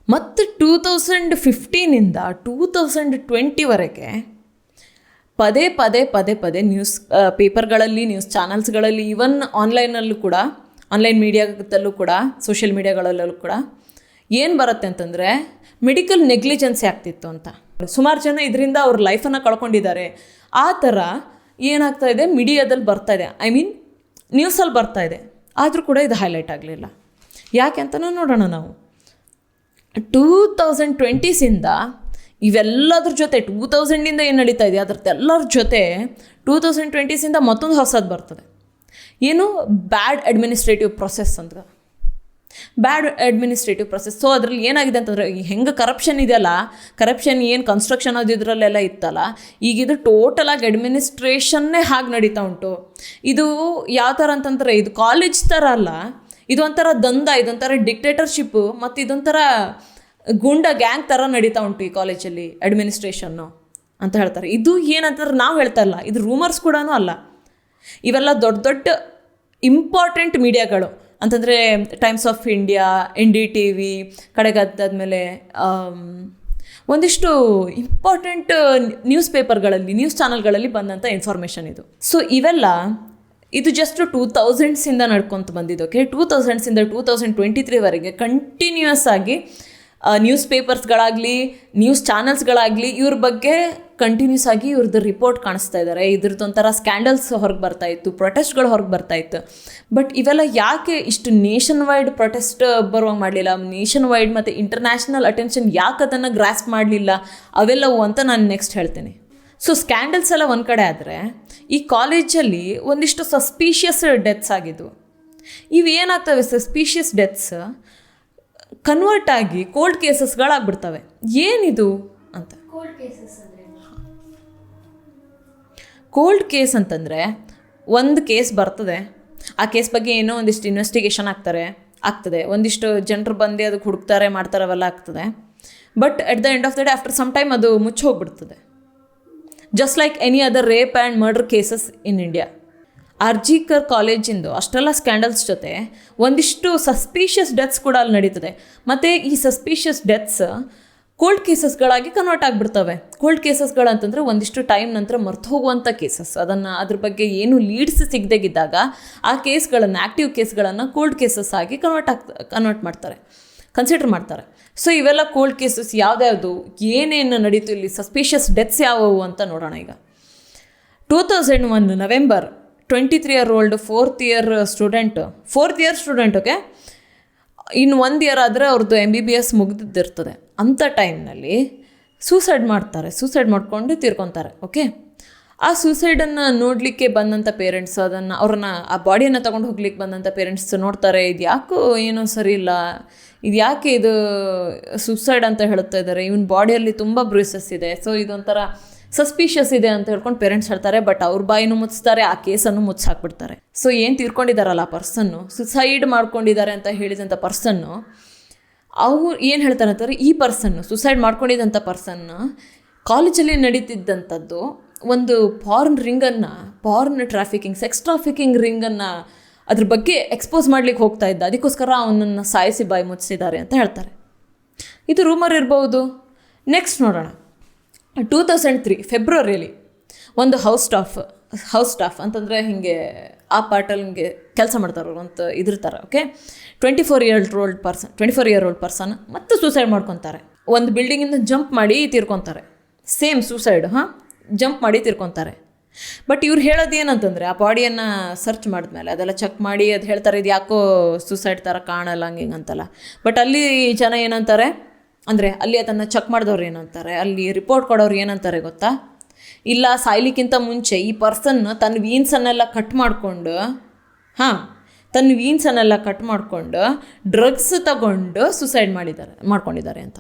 ಮತ್ತು 2015 2020ವರೆಗೆ ಪದೇ ನ್ಯೂಸ್ ಪೇಪರ್ಗಳಲ್ಲಿ, ನ್ಯೂಸ್ ಚಾನಲ್ಸ್ಗಳಲ್ಲಿ, ಈವನ್ ಆನ್ಲೈನಲ್ಲೂ ಕೂಡ, ಆನ್ಲೈನ್ ಮೀಡಿಯಾದಲ್ಲೂ ಕೂಡ, ಸೋಷಿಯಲ್ ಮೀಡಿಯಾಗಳಲ್ಲೂ ಕೂಡ ಏನು ಬರುತ್ತೆ ಅಂತಂದರೆ, ಮೆಡಿಕಲ್ ನೆಗ್ಲಿಜೆನ್ಸಿ ಆಗ್ತಿತ್ತು ಅಂತ. ಸುಮಾರು ಜನ ಇದರಿಂದ ಅವ್ರ ಲೈಫನ್ನು ಕಳ್ಕೊಂಡಿದ್ದಾರೆ. ಆ ಥರ ಏನಾಗ್ತಾ ಇದೆ, ಮೀಡಿಯಾದಲ್ಲಿ ಬರ್ತಾ ಇದೆ, ನ್ಯೂಸಲ್ಲಿ ಬರ್ತಾ ಇದೆ. ಆದರೂ ಕೂಡ ಇದು ಹೈಲೈಟ್ ಆಗಲಿಲ್ಲ. ಯಾಕೆ ಅಂತಲೂ ನೋಡೋಣ ನಾವು. 2020 ಇವೆಲ್ಲದ್ರ ಜೊತೆ 2000 ಏನು ನಡೀತಾ ಇದೆ ಅದ್ರದ್ದು ಎಲ್ಲರ ಜೊತೆ 2020 ಮತ್ತೊಂದು ಹೊಸದು ಬರ್ತದೆ. ಏನು? ಬ್ಯಾಡ್ ಅಡ್ಮಿನಿಸ್ಟ್ರೇಟಿವ್ ಪ್ರೊಸೆಸ್ ಅಂತ. ಬ್ಯಾಡ್ ಅಡ್ಮಿನಿಸ್ಟ್ರೇಟಿವ್ ಪ್ರೊಸೆಸ್. ಸೊ ಅದರಲ್ಲಿ ಏನಾಗಿದೆ ಅಂತಂದರೆ, ಹೆಂಗೆ ಕರಪ್ಷನ್ ಇದೆಯಲ್ಲ, ಕರಪ್ಷನ್ ಏನು ಕನ್ಸ್ಟ್ರಕ್ಷನ್ ಅದು ಇದರಲ್ಲೆಲ್ಲ ಇತ್ತಲ್ಲ, ಈಗ ಇದು ಟೋಟಲಾಗಿ ಅಡ್ಮಿನಿಸ್ಟ್ರೇಷನ್ನೇ ಹಾಗೆ ನಡೀತಾ ಉಂಟು. ಇದು ಯಾವ ಥರ ಅಂತಂದರೆ, ಇದು ಕಾಲೇಜ್ ಥರ ಅಲ್ಲ, ಇದೊಂಥರ ದಂಧ, ಇದೊಂಥರ ಡಿಕ್ಟೇಟರ್ಶಿಪ್ಪು ಮತ್ತು ಇದೊಂಥರ ಗೂಂಡ ಗ್ಯಾಂಗ್ ಥರ ನಡೀತಾ ಉಂಟು ಈ ಕಾಲೇಜಲ್ಲಿ ಅಡ್ಮಿನಿಸ್ಟ್ರೇಷನ್ನು ಅಂತ ಹೇಳ್ತಾರೆ. ಇದು ಏನಂತಂದ್ರೆ ನಾವು ಹೇಳ್ತಾ ಇಲ್ಲ, ಇದು ರೂಮರ್ಸ್ ಕೂಡ ಅಲ್ಲ. ಇವೆಲ್ಲ ದೊಡ್ಡ ದೊಡ್ಡ ಇಂಪಾರ್ಟೆಂಟ್ ಮೀಡಿಯಾಗಳು ಅಂತಂದರೆ ಟೈಮ್ಸ್ ಆಫ್ ಇಂಡಿಯಾ, NDTV, ಕಡೆಗದ್ದಾದಮೇಲೆ ಒಂದಿಷ್ಟು ಇಂಪಾರ್ಟೆಂಟ್ ನ್ಯೂಸ್ ಪೇಪರ್ಗಳಲ್ಲಿ, ನ್ಯೂಸ್ ಚಾನಲ್ಗಳಲ್ಲಿ ಬಂದಂಥ ಇನ್ಫಾರ್ಮೇಷನ್ ಇದು. ಸೊ ಇವೆಲ್ಲ ಇದು ಜಸ್ಟ್ 2000ಸಿಂದ ನಡ್ಕೊತ ಬಂದಿದ್ದು. ಓಕೆ, 2000ಸಿಂದ 2023ವರೆಗೆ ಕಂಟಿನ್ಯೂಯಸ್ ಆಗಿ ನ್ಯೂಸ್ ಪೇಪರ್ಸ್ಗಳಾಗಲಿ, ನ್ಯೂಸ್ ಚಾನಲ್ಸ್ಗಳಾಗಲಿ ಇವ್ರ ಬಗ್ಗೆ ಕಂಟಿನ್ಯೂಸ್ ಆಗಿ ಇವ್ರದ್ದು ರಿಪೋರ್ಟ್ ಕಾಣಿಸ್ತಾ ಇದ್ದಾರೆ. ಇದ್ರದ್ದೊಂಥರ ಸ್ಕ್ಯಾಂಡಲ್ಸ್ ಹೊರಗೆ ಬರ್ತಾಯಿತ್ತು, ಪ್ರೊಟೆಸ್ಟ್ಗಳು ಹೊರಗೆ ಬರ್ತಾಯಿತ್ತು. ಬಟ್ ಇವೆಲ್ಲ ಯಾಕೆ ಇಷ್ಟು ನೇಷನ್ ವೈಡ್ ಪ್ರೊಟೆಸ್ಟ್ ಬರುವಂಗೆ ಮಾಡಲಿಲ್ಲ, ನೇಷನ್ ವೈಡ್ ಮತ್ತು ಇಂಟರ್ನ್ಯಾಷನಲ್ ಅಟೆನ್ಷನ್ ಯಾಕೆ ಅದನ್ನು ಗ್ರಾಸ್ಪ್ ಮಾಡಲಿಲ್ಲ, ಅವೆಲ್ಲವು ಅಂತ ನಾನು ನೆಕ್ಸ್ಟ್ ಹೇಳ್ತೀನಿ. ಸೊ ಸ್ಕ್ಯಾಂಡಲ್ಸ್ ಎಲ್ಲ ಒಂದು ಕಡೆ ಆದರೆ, ಈ ಕಾಲೇಜಲ್ಲಿ ಒಂದಿಷ್ಟು ಸಸ್ಪೀಷಿಯಸ್ ಡೆತ್ಸ್ ಆಗಿದ್ವು. ಇವೇನಾಗ್ತವೆ, ಸಸ್ಪೀಷಿಯಸ್ ಡೆತ್ಸ್ ಕನ್ವರ್ಟ್ ಆಗಿ ಕೋಲ್ಡ್ ಕೇಸಸ್ಗಳಾಗ್ಬಿಡ್ತವೆ. ಏನಿದು ಅಂತ. ಕೋಲ್ಡ್ ಕೇಸ್ ಅಂತಂದರೆ ಒಂದು ಕೇಸ್ ಬರ್ತದೆ, ಆ ಕೇಸ್ ಬಗ್ಗೆ ಏನೋ ಒಂದಿಷ್ಟು ಇನ್ವೆಸ್ಟಿಗೇಷನ್ ಆಗ್ತದೆ, ಒಂದಿಷ್ಟು ಜನರು ಬಂದು ಅದಕ್ಕೆ ಹುಡುಕ್ತಾರೆ, ಮಾಡ್ತಾರೆ, ಅವೆಲ್ಲ ಆಗ್ತದೆ. But at the end of the day after some time ಅದು ಮುಚ್ಚಿ ಹೋಗ್ಬಿಡ್ತದೆ. Just like any other rape and murder cases in India. RG Kar ಕಾಲೇಜಿಂದು ಅಷ್ಟೆಲ್ಲ ಸ್ಕ್ಯಾಂಡಲ್ಸ್ ಜೊತೆ ಒಂದಿಷ್ಟು ಸಸ್ಪೀಷಿಯಸ್ ಡೆತ್ಸ್ ಕೂಡ ಅಲ್ಲಿ ನಡೀತದೆ. ಮತ್ತು ಈ ಸಸ್ಪೀಷಿಯಸ್ ಡೆತ್ಸ್ ಕೋಲ್ಡ್ ಕೇಸಸ್ಗಳಾಗಿ ಕನ್ವರ್ಟ್ ಆಗಿಬಿಡ್ತವೆ. ಕೋಲ್ಡ್ ಕೇಸಸ್ಗಳಂತಂದರೆ ಒಂದಿಷ್ಟು ಟೈಮ್ ನಂತರ ಮರ್ತು ಹೋಗುವಂಥ ಕೇಸಸ್, ಅದ್ರ ಬಗ್ಗೆ ಏನು ಲೀಡ್ಸ್ ಸಿಗದೇಗಿದ್ದಾಗ ಆ ಕೇಸ್ಗಳನ್ನು, ಆ್ಯಕ್ಟಿವ್ ಕೇಸ್ಗಳನ್ನು ಕೋಲ್ಡ್ ಕೇಸಸ್ ಆಗಿ ಕನ್ವರ್ಟ್ ಮಾಡ್ತಾರೆ, ಕನ್ಸಿಡರ್ ಮಾಡ್ತಾರೆ. ಸೊ ಇವೆಲ್ಲ ಕೋಲ್ಡ್ ಕೇಸಸ್ ಯಾವ್ದ್ಯಾವುದು, ಏನೇನು ನಡೀತು ಇಲ್ಲಿ, ಸಸ್ಪೀಷಿಯಸ್ ಡೆತ್ಸ್ ಯಾವುವು ಅಂತ ನೋಡೋಣ. ಈಗ 2001 November 23-year-old fourth year student, okay, ಇನ್ನು 1 year ಆದರೆ ಅವ್ರದ್ದು MBBS ಮುಗ್ದಿದ್ದಿರ್ತದೆ. ಅಂಥ ಟೈಮ್ನಲ್ಲಿ ಸೂಸೈಡ್ ಮಾಡ್ತಾರೆ, ಮಾಡ್ಕೊಂಡು ತೀರ್ಕೊತಾರೆ. ಓಕೆ, ಆ ಸೂಸೈಡನ್ನು ನೋಡಲಿಕ್ಕೆ ಬಂದಂಥ ಪೇರೆಂಟ್ಸ್, ಅವ್ರನ್ನ ಆ ಬಾಡಿಯನ್ನು ತೊಗೊಂಡು ಹೋಗ್ಲಿಕ್ಕೆ ಬಂದಂಥ ಪೇರೆಂಟ್ಸ್ ನೋಡ್ತಾರೆ, ಇದು ಯಾಕೋ ಏನೋ ಸರಿ ಇಲ್ಲ, ಇದು ಯಾಕೆ ಇದು ಸೂಸೈಡ್ ಅಂತ ಹೇಳ್ತಾ ಇದ್ದಾರೆ, ಇವನ ಬಾಡಿಯಲ್ಲಿ ತುಂಬ ಬ್ರೂಸಸ್ ಇದೆ, ಸೊ ಇದೊಂಥರ ಸಸ್ಪೀಷಿಯಸ್ ಇದೆ ಅಂತ ಹೇಳ್ಕೊಂಡು ಪೇರೆಂಟ್ಸ್ ಹೇಳ್ತಾರೆ. ಬಟ್ ಅವ್ರ ಬಾಯಿನೂ ಮುಚ್ತಾರೆ, ಆ ಕೇಸನ್ನು ಮುಚ್ಚಾಕ್ಬಿಡ್ತಾರೆ. ಸೊ ಏನು ತೀರ್ಕೊಂಡಿದ್ದಾರಲ್ಲ ಆ ಪರ್ಸನ್ನು, ಸುಸೈಡ್ ಮಾಡ್ಕೊಂಡಿದ್ದಾರೆ ಅಂತ ಹೇಳಿದಂಥ ಪರ್ಸನ್ನು, ಅವ್ರು ಏನು ಹೇಳ್ತಾರೆ ಅಂತಾರೆ, ಈ ಪರ್ಸನ್ನು ಸುಸೈಡ್ ಮಾಡ್ಕೊಂಡಿದ್ದಂಥ ಪರ್ಸನ್ನು ಕಾಲೇಜಲ್ಲಿ ನಡೀತಿದ್ದಂಥದ್ದು ಒಂದು ಪಾರ್ನ್ ಟ್ರಾಫಿಕಿಂಗ್, ಸೆಕ್ಸ್ ಟ್ರಾಫಿಕಿಂಗ್ ರಿಂಗನ್ನು ಅದ್ರ ಬಗ್ಗೆ ಎಕ್ಸ್ಪೋಸ್ ಮಾಡ್ಲಿಕ್ಕೆ ಹೋಗ್ತಾ ಇದ್ದ, ಅದಕ್ಕೋಸ್ಕರ ಅವನನ್ನು ಸಾಯಿಸಿ ಬಾಯಿ ಮುಚ್ಚಿಸಿದ್ದಾರೆ ಅಂತ ಹೇಳ್ತಾರೆ. ಇದು ರೂಮರ್ ಇರ್ಬೋದು. ನೆಕ್ಸ್ಟ್ ನೋಡೋಣ. 2003 ಫೆಬ್ರವರಿಯಲ್ಲಿ ಒಂದು ಹೌಸ್ ಸ್ಟಾಫ್ ಅಂತಂದರೆ ಹೀಗೆ ಆ ಪಾರ್ಟಲ್ಲಿ ಹಿಂಗೆ ಕೆಲಸ ಮಾಡ್ತಾರೆ ಅಂತ ಇದಿರ್ತಾರೆ. ಓಕೆ, 24-year-old ಪರ್ಸನ್ ಮತ್ತೆ ಸೂಸೈಡ್ ಮಾಡ್ಕೊತಾರೆ. ಒಂದು ಬಿಲ್ಡಿಂಗಿಂದ ಜಂಪ್ ಮಾಡಿ ತೀರ್ಕೊತಾರೆ. ಸೇಮ್ ಸೂಸೈಡ್, ಜಂಪ್ ಮಾಡಿ ತೀರ್ಕೊತಾರೆ. ಬಟ್ ಇವ್ರು ಹೇಳೋದು ಏನಂತಂದರೆ, ಆ ಬಾಡಿಯನ್ನು ಸರ್ಚ್ ಮಾಡಿದ್ಮೇಲೆ ಅದೆಲ್ಲ ಚೆಕ್ ಮಾಡಿ ಅದು ಹೇಳ್ತಾರೆ, ಇದು ಯಾಕೋ ಸೂಸೈಡ್ ಥರ ಕಾಣಲ್ಲ ಹಂಗೆ ಅಂತಲ್ಲ. ಬಟ್ ಅಲ್ಲಿ ಜನ ಏನಂತಾರೆ ಅಂದರೆ, ಅಲ್ಲಿ ಅದನ್ನು ಚೆಕ್ ಮಾಡಿದವ್ರು ಏನಂತಾರೆ, ಅಲ್ಲಿ ರಿಪೋರ್ಟ್ ಕೊಡೋರು ಏನಂತಾರೆ ಗೊತ್ತಾ, ಇಲ್ಲ ಸಾಯ್ಲಿಕ್ಕಿಂತ ಮುಂಚೆ ಈ ಪರ್ಸನ್ ತನ್ನ ವೀನ್ಸನ್ನೆಲ್ಲ ಕಟ್ ಮಾಡಿಕೊಂಡು ಡ್ರಗ್ಸ್ ತಗೊಂಡು ಸೂಸೈಡ್ ಮಾಡ್ಕೊಂಡಿದ್ದಾರೆ ಅಂತ.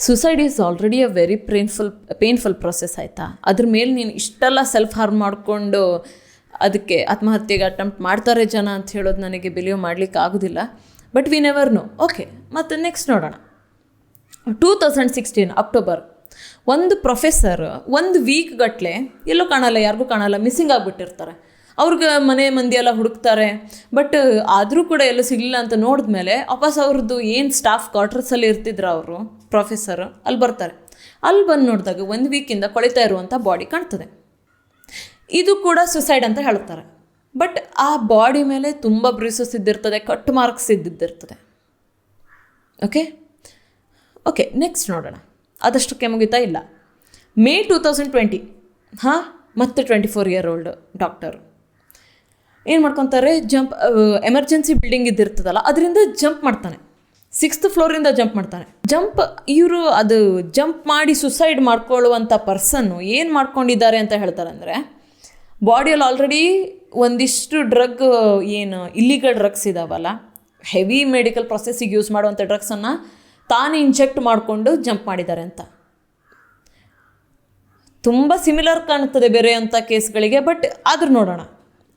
Suicide is already a very painful process, ಆಯಿತಾ. ಅದ್ರ ಮೇಲೆ ನೀನು ಇಷ್ಟೆಲ್ಲ ಸೆಲ್ಫ್ ಹಾರ್ಮ್ ಮಾಡಿಕೊಂಡು ಅದಕ್ಕೆ ಆತ್ಮಹತ್ಯೆಗೆ ಅಟೆಂಪ್ಟ್ ಮಾಡ್ತಾರೆ ಜನ ಅಂತ ಹೇಳೋದು ನನಗೆ ಬಿಲೀವ್ ಮಾಡಲಿಕ್ಕೆ ಆಗೋದಿಲ್ಲ. But we never know. Okay, ಮತ್ತು ನೆಕ್ಸ್ಟ್ ನೋಡೋಣ. 2016 ಅಕ್ಟೋಬರ್, ಒಂದು ಪ್ರೊಫೆಸರ್ 1 ವೀಕ್ ಗಟ್ಟಲೆ ಎಲ್ಲೂ ಕಾಣಲ್ಲ, ಯಾರಿಗೂ ಕಾಣಲ್ಲ, ಮಿಸ್ಸಿಂಗ್ ಆಗಿಬಿಟ್ಟಿರ್ತಾರೆ. ಅವ್ರಿಗೆ ಮನೆ ಮಂದಿ ಎಲ್ಲ ಹುಡುಕ್ತಾರೆ. ಬಟ್ ಆದರೂ ಕೂಡ ಎಲ್ಲೂ ಸಿಗಲಿಲ್ಲ ಅಂತ ನೋಡಿದ್ಮೇಲೆ ವಾಪಸ್ ಅವ್ರದ್ದು ಏನು ಸ್ಟಾಫ್ ಕ್ವಾರ್ಟರ್ಸಲ್ಲಿ ಇರ್ತಿದ್ರು ಅವರು ಪ್ರೊಫೆಸರ್, ಅಲ್ಲಿ ಬರ್ತಾರೆ. ಅಲ್ಲಿ ಬಂದು ನೋಡಿದಾಗ 1 ವೀಕಿಂದ ಕೊಳಿತಾ ಇರುವಂಥ ಬಾಡಿ ಕಾಣ್ತದೆ. ಇದು ಕೂಡ ಸುಸೈಡ್ ಅಂತ ಹೇಳ್ತಾರೆ. ಬಟ್ ಆ ಬಾಡಿ ಮೇಲೆ ತುಂಬ ಬ್ರೂಸಸ್ ಇದ್ದಿರ್ತದೆ, ಕಟ್ ಮಾರ್ಕ್ಸ್ ಇದ್ದಿದ್ದಿರ್ತದೆ. ಓಕೆ, ನೆಕ್ಸ್ಟ್ ನೋಡೋಣ. ಅದಷ್ಟಕ್ಕೆ ಮುಗಿತಾ ಇಲ್ಲ. ಮೇ 2020, ಮತ್ತೆ 24-year-old ಡಾಕ್ಟರು ಏನು ಮಾಡ್ಕೊತಾರೆ, ಎಮರ್ಜೆನ್ಸಿ ಬಿಲ್ಡಿಂಗ್ ಇದ್ದಿರ್ತದಲ್ಲ ಅದರಿಂದ ಜಂಪ್ ಮಾಡ್ತಾನೆ, 6th ಫ್ಲೋರಿಂದ ಜಂಪ್ ಮಾಡ್ತಾನೆ. ಇವರು ಅದು ಜಂಪ್ ಮಾಡಿ ಸುಸೈಡ್ ಮಾಡ್ಕೊಳ್ಳುವಂಥ ಪರ್ಸನ್ನು ಏನು ಮಾಡ್ಕೊಂಡಿದ್ದಾರೆ ಅಂತ ಹೇಳ್ತಾರೆ ಅಂದರೆ, ಬಾಡಿಯಲ್ಲಿ ಆಲ್ರೆಡಿ ಒಂದಿಷ್ಟು ಡ್ರಗ್, ಏನು ಇಲ್ಲಿಗಲ್ ಡ್ರಗ್ಸ್ ಇದಾವಲ್ಲ, ಹೆವಿ ಮೆಡಿಕಲ್ ಪ್ರೊಸೆಸ್ಸಿಗೆ ಯೂಸ್ ಮಾಡುವಂಥ ಡ್ರಗ್ಸನ್ನು ತಾನು ಇಂಜೆಕ್ಟ್ ಮಾಡಿಕೊಂಡು ಜಂಪ್ ಮಾಡಿದ್ದಾರೆ ಅಂತ. ತುಂಬ ಸಿಮಿಲರ್ ಕಾಣುತ್ತದೆ ಬೇರೆ ಅಂಥ ಕೇಸ್ಗಳಿಗೆ. ಬಟ್ ಆದರೂ ನೋಡೋಣ,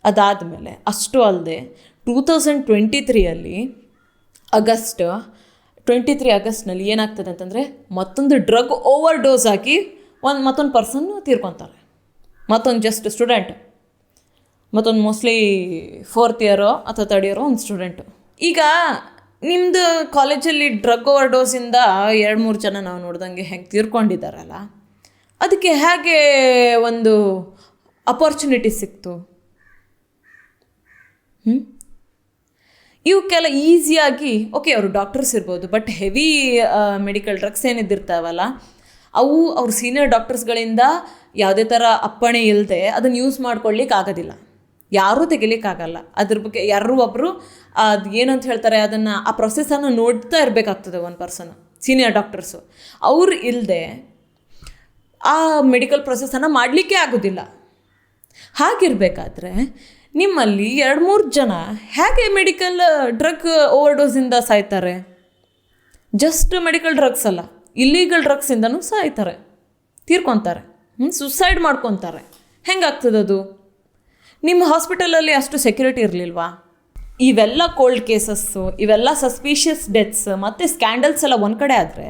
ಅದಾದಮೇಲೆ ಅಷ್ಟು ಅಲ್ಲದೆ 2023 ಆಗಸ್ಟ್ನಲ್ಲಿ ಏನಾಗ್ತದೆ ಅಂತಂದರೆ ಮತ್ತೊಂದು ಡ್ರಗ್ ಓವರ್ ಡೋಸ್ ಆಗಿ ಮತ್ತೊಂದು ಪರ್ಸನ್ ತೀರ್ಕೊತಾರೆ. ಮತ್ತೊಂದು ಜಸ್ಟ್ ಸ್ಟೂಡೆಂಟ್, ಮತ್ತೊಂದು ಮೋಸ್ಟ್ಲಿ 4th ಇಯರೋ ಅಥವಾ 3rd ಇಯರೋ ಒಂದು ಸ್ಟೂಡೆಂಟು. ಈಗ ನಿಮ್ಮದು ಕಾಲೇಜಲ್ಲಿ ಡ್ರಗ್ ಓವರ್ ಡೋಸಿಂದ 2-3 ಜನ ನಾವು ನೋಡ್ದಂಗೆ ಹೆಂಗೆ ತೀರ್ಕೊಂಡಿದ್ದಾರಲ್ಲ, ಅದಕ್ಕೆ ಹೇಗೆ ಒಂದು ಅಪರ್ಚುನಿಟಿ ಸಿಕ್ತು? ಇವಕ್ಕೆಲ್ಲ ಈಸಿಯಾಗಿ ಓಕೆ ಅವರು ಡಾಕ್ಟರ್ಸ್ ಇರ್ಬೋದು, ಬಟ್ ಹೆವಿ ಮೆಡಿಕಲ್ ಡ್ರಗ್ಸ್ ಏನಿದ್ದಿರ್ತಾವಲ್ಲ ಅವು ಅವ್ರ ಸೀನಿಯರ್ ಡಾಕ್ಟರ್ಸ್ಗಳಿಂದ ಯಾವುದೇ ಥರ ಅಪ್ಪಣೆ ಇಲ್ಲದೆ ಅದನ್ನು ಯೂಸ್ ಮಾಡ್ಕೊಳ್ಳಿಕ್ಕೆ ಆಗೋದಿಲ್ಲ, ಯಾರೂ ತೆಗಿಲಿಕ್ಕಾಗಲ್ಲ. ಅದ್ರ ಬಗ್ಗೆ ಯಾರು ಒಬ್ಬರು ಅದು ಏನಂತ ಹೇಳ್ತಾರೆ ಅದನ್ನು ಆ ಪ್ರೊಸೆಸನ್ನು ನೋಡ್ತಾ ಇರಬೇಕಾಗ್ತದೆ ಒಂದು ಪರ್ಸನ್, ಸೀನಿಯರ್ ಡಾಕ್ಟರ್ಸು. ಅವ್ರು ಇಲ್ಲದೆ ಆ ಮೆಡಿಕಲ್ ಪ್ರೊಸೆಸನ್ನು ಮಾಡಲಿಕ್ಕೆ ಆಗೋದಿಲ್ಲ. ಹಾಗಿರಬೇಕಾದ್ರೆ ನಿಮ್ಮಲ್ಲಿ 2-3 ಜನ ಹೇಗೆ ಮೆಡಿಕಲ್ ಡ್ರಗ್ ಓವರ್ ಡೋಸಿಂದ ಸಾಯ್ತಾರೆ? ಜಸ್ಟ್ ಮೆಡಿಕಲ್ ಡ್ರಗ್ಸ್ ಅಲ್ಲ, ಇಲ್ಲೀಗಲ್ ಡ್ರಗ್ಸಿಂದನೂ ಸಾಯ್ತಾರೆ, ತೀರ್ಕೊತಾರೆ, ಸುಸೈಡ್ ಮಾಡ್ಕೊತಾರೆ. ಹೆಂಗಾಗ್ತದದು? ನಿಮ್ಮ ಹಾಸ್ಪಿಟಲಲ್ಲಿ ಅಷ್ಟು ಸೆಕ್ಯೂರಿಟಿ ಇರಲಿಲ್ವಾ? ಇವೆಲ್ಲ ಕೋಲ್ಡ್ ಕೇಸಸ್ಸು, ಇವೆಲ್ಲ ಸಸ್ಪಿಷಿಯಸ್ ಡೆತ್ಸ್ ಮತ್ತು ಸ್ಕ್ಯಾಂಡಲ್ಸ್ ಎಲ್ಲ ಒಂದು ಕಡೆ ಆದರೆ,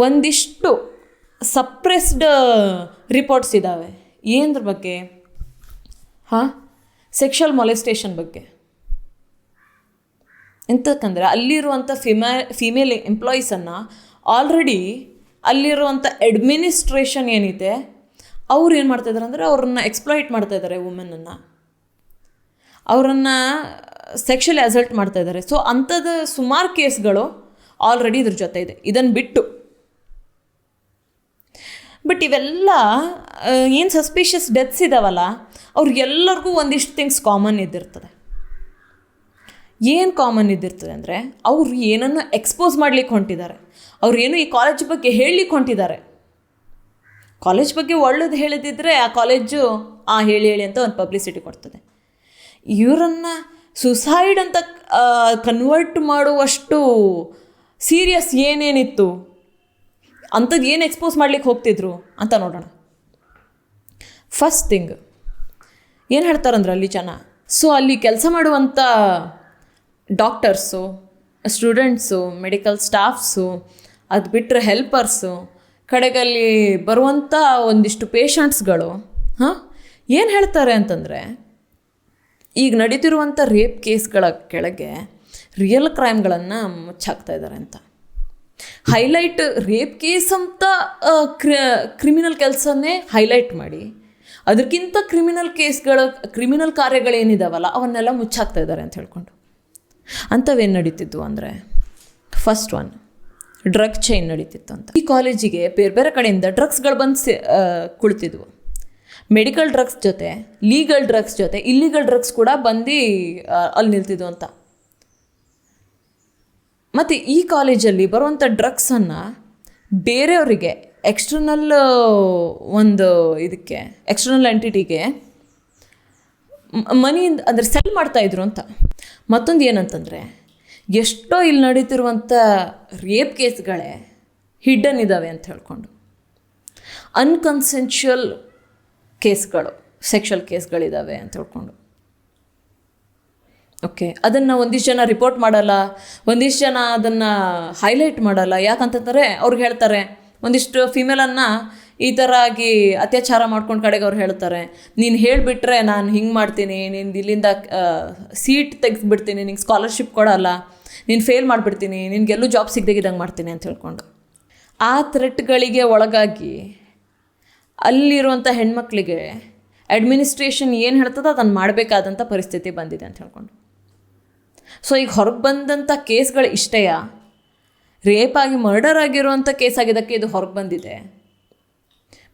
ಒಂದಿಷ್ಟು ಸಪ್ರೆಸ್ಡ್ ರಿಪೋರ್ಟ್ಸ್ ಇದ್ದಾವೆ. ಏನದ್ರ ಬಗ್ಗೆ? ಸೆಕ್ಷುವಲ್ ಮೊಲೆಸ್ಟೇಷನ್ ಬಗ್ಗೆ. ಎಂತಕ್ಕಂದರೆ ಅಲ್ಲಿರುವಂಥ ಫಿಮೇಲ್ ಎಂಪ್ಲಾಯೀಸನ್ನು ಆಲ್ರೆಡಿ ಅಲ್ಲಿರುವಂಥ ಅಡ್ಮಿನಿಸ್ಟ್ರೇಷನ್ ಏನಿದೆ ಅವ್ರು ಏನು ಮಾಡ್ತಾಯಿದ್ದಾರೆ ಅಂದರೆ ಅವ್ರನ್ನ ಎಕ್ಸ್ಪ್ಲಾಯ್ಟ್ ಮಾಡ್ತಾಯಿದ್ದಾರೆ, ವುಮೆನನ್ನು ಅವರನ್ನು ಸೆಕ್ಷುವಲಿ ಅಸಲ್ಟ್ ಮಾಡ್ತಾಯಿದ್ದಾರೆ. ಸೊ ಅಂಥದ್ದು ಸುಮಾರು ಕೇಸ್ಗಳು ಆಲ್ರೆಡಿ ಇದ್ರ ಜೊತೆ ಇದೆ. ಇದನ್ನು ಬಿಟ್ಟು ಬಟ್ ಇವೆಲ್ಲ ಏನು ಸಸ್ಪಿಷಿಯಸ್ ಡೆತ್ಸ್ ಇದ್ದಾವಲ್ಲ ಅವ್ರಿಗೆಲ್ಲರಿಗೂ ಒಂದಿಷ್ಟು ಥಿಂಗ್ಸ್ ಕಾಮನ್ ಇದ್ದಿರ್ತದೆ. ಏನು ಕಾಮನ್ ಇದ್ದಿರ್ತದೆ ಅಂದರೆ ಅವ್ರು ಏನನ್ನು ಎಕ್ಸ್ಪೋಸ್ ಮಾಡ್ಲಿಕ್ಕೆ ಹೊಂಟಿದ್ದಾರೆ, ಅವ್ರು ಏನು ಈ ಕಾಲೇಜ್ ಬಗ್ಗೆ ಹೇಳಲಿಕ್ಕೆ ಹೊಂಟಿದ್ದಾರೆ. ಕಾಲೇಜ್ ಬಗ್ಗೆ ಒಳ್ಳೇದು ಹೇಳಿದಿದ್ರೆ ಆ ಕಾಲೇಜು ಹೇಳಿ ಅಂತ ಒಂದು ಪಬ್ಲಿಸಿಟಿ ಕೊಡ್ತದೆ. ಇವರನ್ನು ಸುಸೈಡ್ ಅಂತ ಕನ್ವರ್ಟ್ ಮಾಡುವಷ್ಟು ಸೀರಿಯಸ್ ಏನೇನಿತ್ತು, ಅಂಥದ್ದು ಏನು ಎಕ್ಸ್ಪೋಸ್ ಮಾಡ್ಲಿಕ್ಕೆ ಹೋಗ್ತಿದ್ರು ಅಂತ ನೋಡೋಣ. ಫಸ್ಟ್ ಥಿಂಗ್ ಏನು ಹೇಳ್ತಾರಂದ್ರೆ ಅಲ್ಲಿ ಜನ, ಸೊ ಅಲ್ಲಿ ಕೆಲಸ ಮಾಡುವಂಥ ಡಾಕ್ಟರ್ಸು, ಸ್ಟೂಡೆಂಟ್ಸು, ಮೆಡಿಕಲ್ ಸ್ಟಾಫ್ಸು, ಅದು ಬಿಟ್ಟರೆ ಹೆಲ್ಪರ್ಸು, ಕಡೆಗಲ್ಲಿ ಬರುವಂಥ ಒಂದಿಷ್ಟು ಪೇಷಂಟ್ಸ್ಗಳು ಏನು ಹೇಳ್ತಾರೆ ಅಂತಂದರೆ, ಈಗ ನಡೀತಿರುವಂಥ ರೇಪ್ ಕೇಸ್ಗಳ ಕೆಳಗೆ ರಿಯಲ್ ಕ್ರೈಮ್ಗಳನ್ನು ಮುಚ್ಚಾಕ್ತಾ ಇದ್ದಾರೆ ಅಂತ. ಹೈಲೈಟ್ ರೇಪ್ ಕೇಸ್ ಅಂತ ಕ್ರಿಮಿನಲ್ ಕೆಲಸನೇ ಹೈಲೈಟ್ ಮಾಡಿ ಅದಕ್ಕಿಂತ ಕ್ರಿಮಿನಲ್ ಕಾರ್ಯಗಳೇನಿದಾವಲ್ಲ ಅವನ್ನೆಲ್ಲ ಮುಚ್ಚಾಕ್ತಾ ಇದ್ದಾರೆ ಅಂತ ಹೇಳ್ಕೊಂಡು. ಅಂಥವೇನು ನಡೀತಿದ್ವು ಅಂದರೆ, ಫಸ್ಟ್ ಒನ್ ಡ್ರಗ್ ಚೈನ್ ನಡೀತಿತ್ತು ಅಂತ. ಈ ಕಾಲೇಜಿಗೆ ಬೇರೆ ಬೇರೆ ಕಡೆಯಿಂದ ಡ್ರಗ್ಸ್ಗಳು ಬಂದು ಕುಳಿತಿದ್ವು. ಮೆಡಿಕಲ್ ಡ್ರಗ್ಸ್ ಜೊತೆ, ಲೀಗಲ್ ಡ್ರಗ್ಸ್ ಜೊತೆ ಇಲ್ಲಿಗಲ್ ಡ್ರಗ್ಸ್ ಕೂಡ ಬಂದು ಅಲ್ಲಿ ನಿಲ್ತಿದ್ವು ಅಂತ. ಮತ್ತು ಈ ಕಾಲೇಜಲ್ಲಿ ಬರುವಂಥ ಡ್ರಗ್ಸನ್ನು ಬೇರೆಯವರಿಗೆ ಎಕ್ಸ್ಟರ್ನಲ್ ಎಕ್ಸ್ಟರ್ನಲ್ ಎಂಟಿಟಿಗೆ ಮನಿಯಿಂದ ಅಂದರೆ ಸೆಲ್ ಮಾಡ್ತಾಯಿದ್ರು ಅಂತ. ಮತ್ತೊಂದು ಏನಂತಂದರೆ, ಎಷ್ಟೋ ಇಲ್ಲಿ ನಡೀತಿರುವಂಥ ರೇಪ್ ಕೇಸ್ಗಳೇ ಹಿಡ್ಡನ್ ಇದ್ದಾವೆ ಅಂತ ಹೇಳ್ಕೊಂಡು, ಅನ್ಕನ್ಸೆನ್ಷುವಲ್ ಕೇಸ್ಗಳು, ಸೆಕ್ಷುವಲ್ ಕೇಸ್ಗಳಿದ್ದಾವೆ ಅಂತ ಹೇಳ್ಕೊಂಡು. ಓಕೆ, ಅದನ್ನು ಒಂದಿಷ್ಟು ಜನ ರಿಪೋರ್ಟ್ ಮಾಡಲ್ಲ, ಒಂದಿಷ್ಟು ಜನ ಅದನ್ನು ಹೈಲೈಟ್ ಮಾಡಲ್ಲ. ಯಾಕಂತಂದರೆ ಅವ್ರಿಗೆ ಹೇಳ್ತಾರೆ, ಒಂದಿಷ್ಟು ಫಿಮೇಲನ್ನು ಈ ಥರ ಆಗಿ ಅತ್ಯಾಚಾರ ಮಾಡ್ಕೊಂಡು ಕಡೆಗೆ ಅವ್ರು ಹೇಳ್ತಾರೆ, ನೀನು ಹೇಳಿಬಿಟ್ರೆ ನಾನು ಹಿಂಗೆ ಮಾಡ್ತೀನಿ, ನೀನು ಇಲ್ಲಿಂದ ಸೀಟ್ ತೆಗೆದುಬಿಡ್ತೀನಿ, ನಿಂಗೆ ಸ್ಕಾಲರ್ಶಿಪ್ ಕೊಡಲ್ಲ, ನೀನು ಫೇಲ್ ಮಾಡಿಬಿಡ್ತೀನಿ, ನಿನಗೆಲ್ಲೂ ಜಾಬ್ ಸಿಗದಾಗಿದ್ದಂಗೆ ಮಾಡ್ತೀನಿ ಅಂತ ಹೇಳ್ಕೊಂಡು. ಆ ಥ್ರೆಟ್ಗಳಿಗೆ ಒಳಗಾಗಿ ಅಲ್ಲಿರುವಂಥ ಹೆಣ್ಮಕ್ಳಿಗೆ ಅಡ್ಮಿನಿಸ್ಟ್ರೇಷನ್ ಏನು ಹೇಳ್ತದೋ ಅದನ್ನು ಮಾಡಬೇಕಾದಂಥ ಪರಿಸ್ಥಿತಿ ಬಂದಿದೆ ಅಂತ ಹೇಳ್ಕೊಂಡು. ಸೊ ಈಗ ಹೊರಗೆ ಬಂದಂಥ ಕೇಸ್ಗಳು ಇಷ್ಟೆಯಾ? ರೇಪ್ ಆಗಿ ಮರ್ಡರ್ ಆಗಿರುವಂಥ ಕೇಸ್ ಆಗಿದ್ದಕ್ಕೆ ಇದು ಹೊರಗೆ ಬಂದಿದೆ.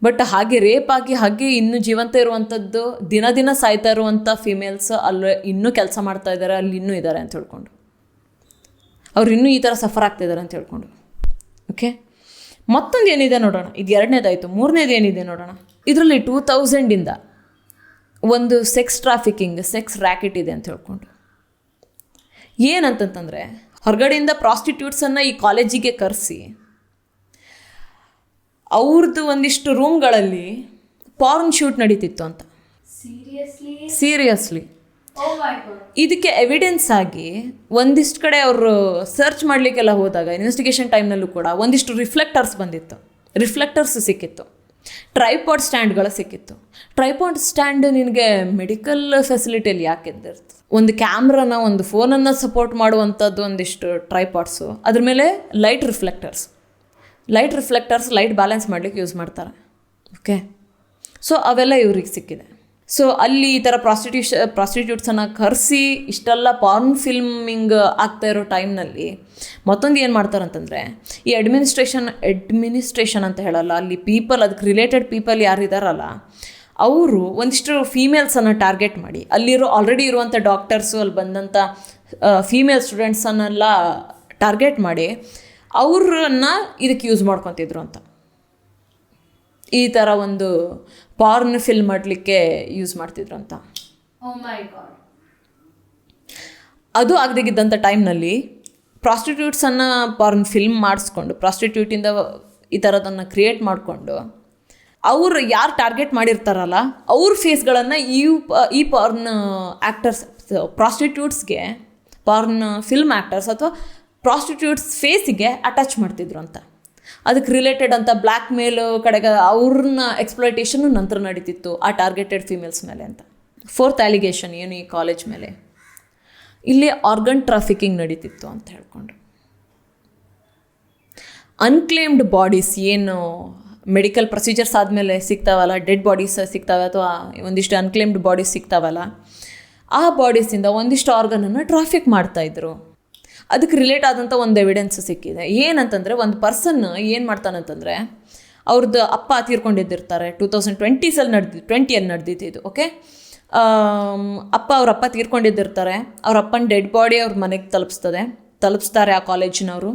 ಬಟ್ ಹಾಗೆ ರೇಪ್ ಆಗಿ ಹಾಗೆ ಇನ್ನೂ ಜೀವಂತ ಇರುವಂಥದ್ದು, ದಿನ ಸಾಯ್ತಾ ಇರುವಂಥ ಫಿಮೇಲ್ಸ್ ಅಲ್ಲಿ ಇನ್ನೂ ಕೆಲಸ ಮಾಡ್ತಾ ಇದ್ದಾರೆ, ಅಲ್ಲಿ ಇನ್ನೂ ಇದ್ದಾರೆ ಅಂತ ಹೇಳ್ಕೊಂಡು, ಅವ್ರು ಇನ್ನೂ ಈ ಥರ ಸಫರ್ ಆಗ್ತಿದ್ದಾರೆ ಅಂತ ಹೇಳ್ಕೊಂಡು. ಓಕೆ, ಮತ್ತೊಂದು ಏನಿದೆ ನೋಡೋಣ. ಇದು 2ನೇದಾಯಿತು. 3ನೇದು ಏನಿದೆ ನೋಡೋಣ. ಇದರಲ್ಲಿ 2000ಇಂದ ಒಂದು ಸೆಕ್ಸ್ ಟ್ರಾಫಿಕಿಂಗ್, ಸೆಕ್ಸ್ ರ್ಯಾಕೆಟ್ ಇದೆ ಅಂತ ಹೇಳ್ಕೊಂಡು. ಏನಂತಂತಂದರೆ, ಹೊರಗಡೆಯಿಂದ ಪ್ರಾಸ್ಟಿಟ್ಯೂಟ್ಸನ್ನು ಈ ಕಾಲೇಜಿಗೆ ಕರೆಸಿ ಅವ್ರದ್ದು ಒಂದಿಷ್ಟು ರೂಮ್ಗಳಲ್ಲಿ ಪಾರ್ನ್ ಶೂಟ್ ನಡೀತಿತ್ತು ಅಂತ. Seriously Oh my god. ಇದಕ್ಕೆ ಎವಿಡೆನ್ಸ್ ಆಗಿ ಒಂದಿಷ್ಟು ಕಡೆ ಅವರು ಸರ್ಚ್ ಮಾಡಲಿಕ್ಕೆಲ್ಲ ಹೋದಾಗ ಇನ್ವೆಸ್ಟಿಗೇಷನ್ ಟೈಮ್ನಲ್ಲೂ ಕೂಡ ಒಂದಿಷ್ಟು ರಿಫ್ಲೆಕ್ಟರ್ಸ್ ಬಂದಿತ್ತು, ರಿಫ್ಲೆಕ್ಟರ್ಸ್ ಸಿಕ್ಕಿತ್ತು, ಟ್ರೈಪಾಡ್ ಸ್ಟ್ಯಾಂಡ್ಗಳು ಸಿಕ್ಕಿತ್ತು. ಟ್ರೈಪಾಡ್ ಸ್ಟ್ಯಾಂಡ್ ನಿನಗೆ ಮೆಡಿಕಲ್ ಫೆಸಿಲಿಟಿಯಲ್ಲಿ ಯಾಕೆ ಇದ್ದಿರ್ತದೆ? ಒಂದು ಕ್ಯಾಮ್ರಾನ, ಒಂದು ಫೋನನ್ನು ಸಪೋರ್ಟ್ ಮಾಡುವಂಥದ್ದು ಒಂದಿಷ್ಟು ಟ್ರೈಪಾಡ್ಸು, ಅದ್ರ ಮೇಲೆ ಲೈಟ್ ರಿಫ್ಲೆಕ್ಟರ್ಸ್ ಲೈಟ್ ಬ್ಯಾಲೆನ್ಸ್ ಮಾಡಲಿಕ್ಕೆ ಯೂಸ್ ಮಾಡ್ತಾರೆ. ಓಕೆ, ಸೊ ಅವೆಲ್ಲ ಇವ್ರಿಗೆ ಸಿಕ್ಕಿದೆ. ಸೊ ಅಲ್ಲಿ ಈ ಥರ ಪ್ರಾಸ್ಟಿಟ್ಯೂಟ್ಸನ್ನು ಕರೆಸಿ ಇಷ್ಟೆಲ್ಲ ಪಾರ್ನ್ ಫಿಲ್ಮಿಂಗ್ ಆಗ್ತಾ ಇರೋ ಟೈಮ್ನಲ್ಲಿ ಮತ್ತೊಂದು ಏನು ಮಾಡ್ತಾರಂತಂದರೆ, ಈ ಅಡ್ಮಿನಿಸ್ಟ್ರೇಷನ್ ಅಂತ ಹೇಳಲ್ಲ, ಅಲ್ಲಿ ಪೀಪಲ್, ಅದಕ್ಕೆ ರಿಲೇಟೆಡ್ ಪೀಪಲ್ ಯಾರು ಇದ್ದಾರಲ್ಲ ಅವರು ಒಂದಿಷ್ಟು ಫೀಮೇಲ್ಸನ್ನು ಟಾರ್ಗೆಟ್ ಮಾಡಿ, ಅಲ್ಲಿರೋ ಆಲ್ರೆಡಿ ಇರುವಂಥ ಡಾಕ್ಟರ್ಸು, ಅಲ್ಲಿ ಬಂದಂಥ ಫೀಮೇಲ್ ಸ್ಟೂಡೆಂಟ್ಸನ್ನೆಲ್ಲ ಟಾರ್ಗೆಟ್ ಮಾಡಿ ಅವ್ರನ್ನ ಇದಕ್ಕೆ ಯೂಸ್ ಮಾಡ್ಕೊತಿದ್ರು ಅಂತ. ಈ ಥರ ಒಂದು ಪಾರ್ನ್ ಫಿಲ್ಮ್ ಮಾಡಲಿಕ್ಕೆ ಯೂಸ್ ಮಾಡ್ತಿದ್ರು ಅಂತ. Oh my god. ಅದು ಆಗದಿದ್ದಂಥ ಟೈಮ್ನಲ್ಲಿ ಪ್ರಾಸ್ಟಿಟ್ಯೂಟ್ಸನ್ನು ಪಾರ್ನ್ ಫಿಲ್ಮ್ ಮಾಡಿಸ್ಕೊಂಡು, ಪ್ರಾಸ್ಟಿಟ್ಯೂಟಿಂದ ಈ ಥರದನ್ನು ಕ್ರಿಯೇಟ್ ಮಾಡಿಕೊಂಡು ಅವರು ಯಾರು ಟಾರ್ಗೆಟ್ ಮಾಡಿರ್ತಾರಲ್ಲ ಅವ್ರ ಫೇಸ್ಗಳನ್ನು ಈ ಪಾರ್ನ್ ಆ್ಯಕ್ಟರ್ಸ್, ಪ್ರಾಸ್ಟಿಟ್ಯೂಟ್ಸ್ಗೆ, ಪಾರ್ನ್ ಫಿಲ್ಮ್ ಆ್ಯಕ್ಟರ್ಸ್ ಅಥವಾ ಪ್ರಾಸ್ಟಿಟ್ಯೂಟ್ಸ್ ಫೇಸಿಗೆ ಅಟ್ಯಾಚ್ ಮಾಡ್ತಿದ್ರು ಅಂತ. ಅದಕ್ಕೆ ರಿಲೇಟೆಡ್ ಅಂತ ಬ್ಲ್ಯಾಕ್ ಮೇಲ್ ಕಡೆಗೆ ಅವ್ರನ್ನ ಎಕ್ಸ್ಪ್ಲೋಟೇಷನ್ನು ನಂತರ ನಡೀತಿತ್ತು ಆ ಟಾರ್ಗೆಟೆಡ್ ಫೀಮೇಲ್ಸ್ ಮೇಲೆ ಅಂತ. 4th ಅಲಿಗೇಷನ್ ಏನು ಈ ಕಾಲೇಜ್ ಮೇಲೆ, ಇಲ್ಲಿ ಆರ್ಗನ್ ಟ್ರಾಫಿಕಿಂಗ್ ನಡೀತಿತ್ತು ಅಂತ ಹೇಳ್ಕೊಂಡು. ಅನ್ಕ್ಲೇಮ್ಡ್ ಬಾಡೀಸ್ ಏನು ಮೆಡಿಕಲ್ ಪ್ರೊಸೀಜರ್ಸ್ ಆದಮೇಲೆ ಸಿಗ್ತಾವಲ್ಲ, ಡೆಡ್ ಬಾಡೀಸ್ ಸಿಗ್ತಾವೆ ಅಥವಾ ಒಂದಿಷ್ಟು ಅನ್ಕ್ಲೇಮ್ಡ್ ಬಾಡೀಸ್ ಸಿಗ್ತಾವಲ್ಲ, ಆ ಬಾಡೀಸಿಂದ ಒಂದಿಷ್ಟು ಆರ್ಗನನ್ನು ಟ್ರಾಫಿಕ್ ಮಾಡ್ತಾಯಿದ್ರು. ಅದಕ್ಕೆ ರಿಲೇಟ್ ಆದಂಥ ಒಂದು ಎವಿಡೆನ್ಸ್ ಸಿಕ್ಕಿದೆ. ಏನಂತಂದರೆ, ಒಂದು ಪರ್ಸನ್ ಏನು ಮಾಡ್ತಾನಂತಂದರೆ, ಅವ್ರದ್ದು ಅಪ್ಪ ತೀರ್ಕೊಂಡಿದ್ದಿರ್ತಾರೆ, 2020 ನಡೆದಿದ್ದು. ಓಕೆ, ಅವ್ರ ಅಪ್ಪ ತೀರ್ಕೊಂಡಿದ್ದಿರ್ತಾರೆ. ಅವ್ರ ಅಪ್ಪನ ಡೆಡ್ ಬಾಡಿ ಅವ್ರ ಮನೆಗೆ ತಲುಪಿಸ್ತಾರೆ ಆ ಕಾಲೇಜಿನವರು.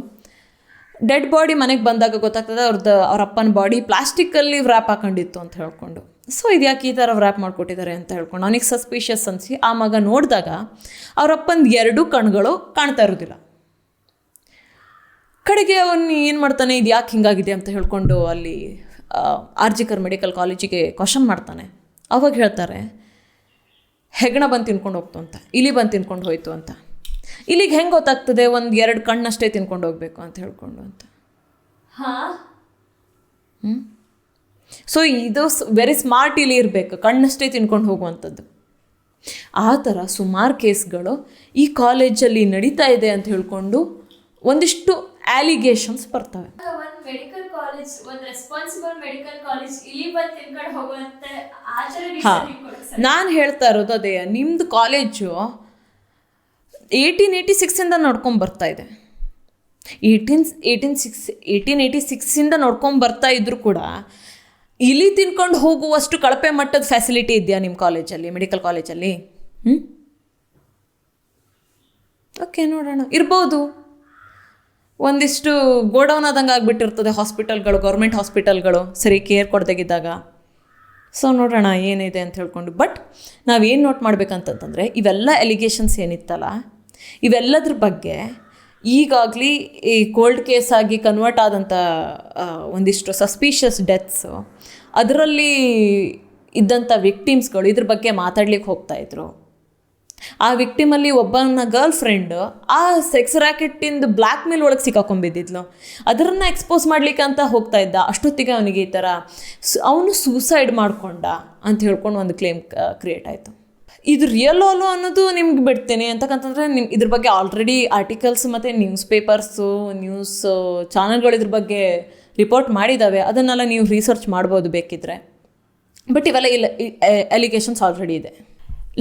ಡೆಡ್ ಬಾಡಿ ಮನೆಗೆ ಬಂದಾಗ ಗೊತ್ತಾಗ್ತದೆ ಅವ್ರ ಅಪ್ಪನ ಬಾಡಿ ಪ್ಲಾಸ್ಟಿಕ್ಕಲ್ಲಿ ವ್ರ್ಯಾಪ್ ಹಾಕೊಂಡಿತ್ತು ಅಂತ ಹೇಳ್ಕೊಂಡು. ಸೊ ಇದು ಯಾಕೆ ಈ ಥರ ವ್ರ್ಯಾಪ್ ಮಾಡಿಕೊಟ್ಟಿದ್ದಾರೆ ಅಂತ ಹೇಳ್ಕೊಂಡು ಅವನಿಗೆ ಸಸ್ಪಿಷಿಯಸ್ ಅನಿಸಿ ಆ ಮಗ ನೋಡಿದಾಗ ಅವರಪ್ಪನ 2 ಕಣ್ಗಳು ಕಾಣ್ತಾ ಇರೋದಿಲ್ಲ. ಕಡೆಗೆ ಅವನು ಏನು ಮಾಡ್ತಾನೆ, ಇದು ಯಾಕೆ ಹಿಂಗಾಗಿದೆ ಅಂತ ಹೇಳ್ಕೊಂಡು ಅಲ್ಲಿ ಆರ್ಜಿಕರ್ ಮೆಡಿಕಲ್ ಕಾಲೇಜಿಗೆ ಕ್ವಶನ್ ಮಾಡ್ತಾನೆ. ಅವಾಗ ಹೇಳ್ತಾರೆ, ಹೆಗಣ ಬಂದು ತಿನ್ಕೊಂಡು ಹೋಗ್ತು ಅಂತ, ಇಲಿ ಬಂದು ತಿನ್ಕೊಂಡು ಹೋಯ್ತು ಅಂತ. ಇಲ್ಲಿಗೆ ಹೆಂಗೆ ಗೊತ್ತಾಗ್ತದೆ 1-2 ಕಣ್ಣಷ್ಟೇ ತಿನ್ಕೊಂಡು ಹೋಗ್ಬೇಕು ಅಂತ ಹೇಳ್ಕೊಂಡು ಅಂತ. ಸೊ ಇದು ವೆರಿ ಸ್ಮಾರ್ಟ್ ಇಲಿ ಇರಬೇಕು, ಕಣ್ಣಷ್ಟೇ ತಿನ್ಕೊಂಡು ಹೋಗುವಂಥದ್ದು. ಆ ಥರ ಸುಮಾರು ಕೇಸ್ಗಳು ಈ ಕಾಲೇಜಲ್ಲಿ ನಡೀತಾ ಇದೆ ಅಂತ ಹೇಳ್ಕೊಂಡು ಒಂದಿಷ್ಟು ಅಲಿಗೇಷನ್ಸ್ ಬರ್ತವೆ. ಒಂದು ಮೆಡಿಕಲ್ ಕಾಲೇಜ್, ಒಂದು ರೆಸ್ಪಾನ್ಸಿಬಲ್ ಮೆಡಿಕಲ್ ಕಾಲೇಜ್ ಇಲ್ಲಿ ಬಂದು ತಿನ್ಕೊಂಡು ಹೋಗುವಂತ ಆ ಥರ ನಾನು ಹೇಳ್ತಾ ಇರೋದು ಅದೇ. ನಿಮ್ಮದು ಕಾಲೇಜು 1886ಇಂದ ನೋಡ್ಕೊಂಡು ಬರ್ತಾ ಇದೆ. 1886ಇಂದ ನೋಡ್ಕೊಂಡು ಬರ್ತಾ ಇದ್ರು ಕೂಡ ಇಲಿ ತಿನ್ಕೊಂಡು ಹೋಗುವಷ್ಟು ಕಳಪೆ ಮಟ್ಟದ ಫೆಸಿಲಿಟಿ ಇದೆಯಾ ನಿಮ್ಮ ಕಾಲೇಜಲ್ಲಿ, ಮೆಡಿಕಲ್ ಕಾಲೇಜಲ್ಲಿ? ಓಕೆ, ನೋಡೋಣ, ಇರ್ಬೋದು. ಒಂದಿಷ್ಟು ಗೋಡೌನ್ ಆದಂಗೆ ಆಗಿಬಿಟ್ಟಿರ್ತದೆ ಹಾಸ್ಪಿಟಲ್ಗಳು, ಗೌರ್ಮೆಂಟ್ ಹಾಸ್ಪಿಟಲ್ಗಳು ಸರಿ ಕೇರ್ ಕೊಡ್ದಾಗಿದ್ದಾಗ. ಸೊ ನೋಡೋಣ ಏನಿದೆ ಅಂತ ಹೇಳ್ಕೊಂಡು. ಬಟ್ ನಾವೇನು ನೋಟ್ ಮಾಡ್ಬೇಕಂತಂತಂದರೆ, ಇವೆಲ್ಲ ಎಲಿಗೇಷನ್ಸ್ ಏನಿತ್ತಲ್ಲ, ಇವೆಲ್ಲದ್ರ ಬಗ್ಗೆ ಈಗಾಗಲೇ ಈ ಕೋಲ್ಡ್ ಕೇಸ್ ಆಗಿ ಕನ್ವರ್ಟ್ ಆದಂಥ ಒಂದಿಷ್ಟು ಸಸ್ಪಿಷಿಯಸ್ ಡೆತ್ಸು, ಅದರಲ್ಲಿ ಇದ್ದಂಥ ವಿಕ್ಟಿಮ್ಸ್ಗಳು ಇದ್ರ ಬಗ್ಗೆ ಮಾತಾಡ್ಲಿಕ್ಕೆ ಹೋಗ್ತಾಯಿದ್ರು. ಆ ವಿಕ್ಟಿಮಲ್ಲಿ ಒಬ್ಬನ ಗರ್ಲ್ ಫ್ರೆಂಡ್ ಆ ಸೆಕ್ಸ್ ರ್ಯಾಕೆಟಿಂದ ಬ್ಲ್ಯಾಕ್ ಮೇಲ್ ಒಳಗೆ ಸಿಕ್ಕಾಕೊಂಡ್ಬಿದ್ದಿದ್ಲು. ಅದನ್ನು ಎಕ್ಸ್ಪೋಸ್ ಮಾಡ್ಲಿಕ್ಕೆ ಅಂತ ಹೋಗ್ತಾ ಇದ್ದ. ಅಷ್ಟೊತ್ತಿಗೆ ಅವನಿಗೆ ಈ ಥರ ಅವನು ಸೂಸೈಡ್ ಮಾಡಿಕೊಂಡ ಅಂತ ಹೇಳ್ಕೊಂಡು ಒಂದು ಕ್ಲೇಮ್ ಕ್ರಿಯೇಟ್ ಆಯಿತು. ಇದು ರಿಯಲ್ ಅಲ್ಲೋ ಅನ್ನೋದು ನಿಮ್ಗೆ ಬಿಡ್ತೇನೆ. ಅಂತಕ್ಕಂತಂದರೆ ಇದ್ರ ಬಗ್ಗೆ ಆಲ್ರೆಡಿ ಆರ್ಟಿಕಲ್ಸ್ ಮತ್ತು ನ್ಯೂಸ್ ಪೇಪರ್ಸು, ನ್ಯೂಸ್ ಚಾನಲ್ಗಳು ಇದ್ರ ಬಗ್ಗೆ ರಿಪೋರ್ಟ್ ಮಾಡಿದ್ದಾವೆ. ಅದನ್ನೆಲ್ಲ ನೀವು ರಿಸರ್ಚ್ ಮಾಡ್ಬೋದು ಬೇಕಿದ್ರೆ. ಬಟ್ ಇವೆಲ್ಲ ಇಲ್ಲ, ಅಲಿಗೇಷನ್ಸ್ ಆಲ್ರೆಡಿ ಇದೆ.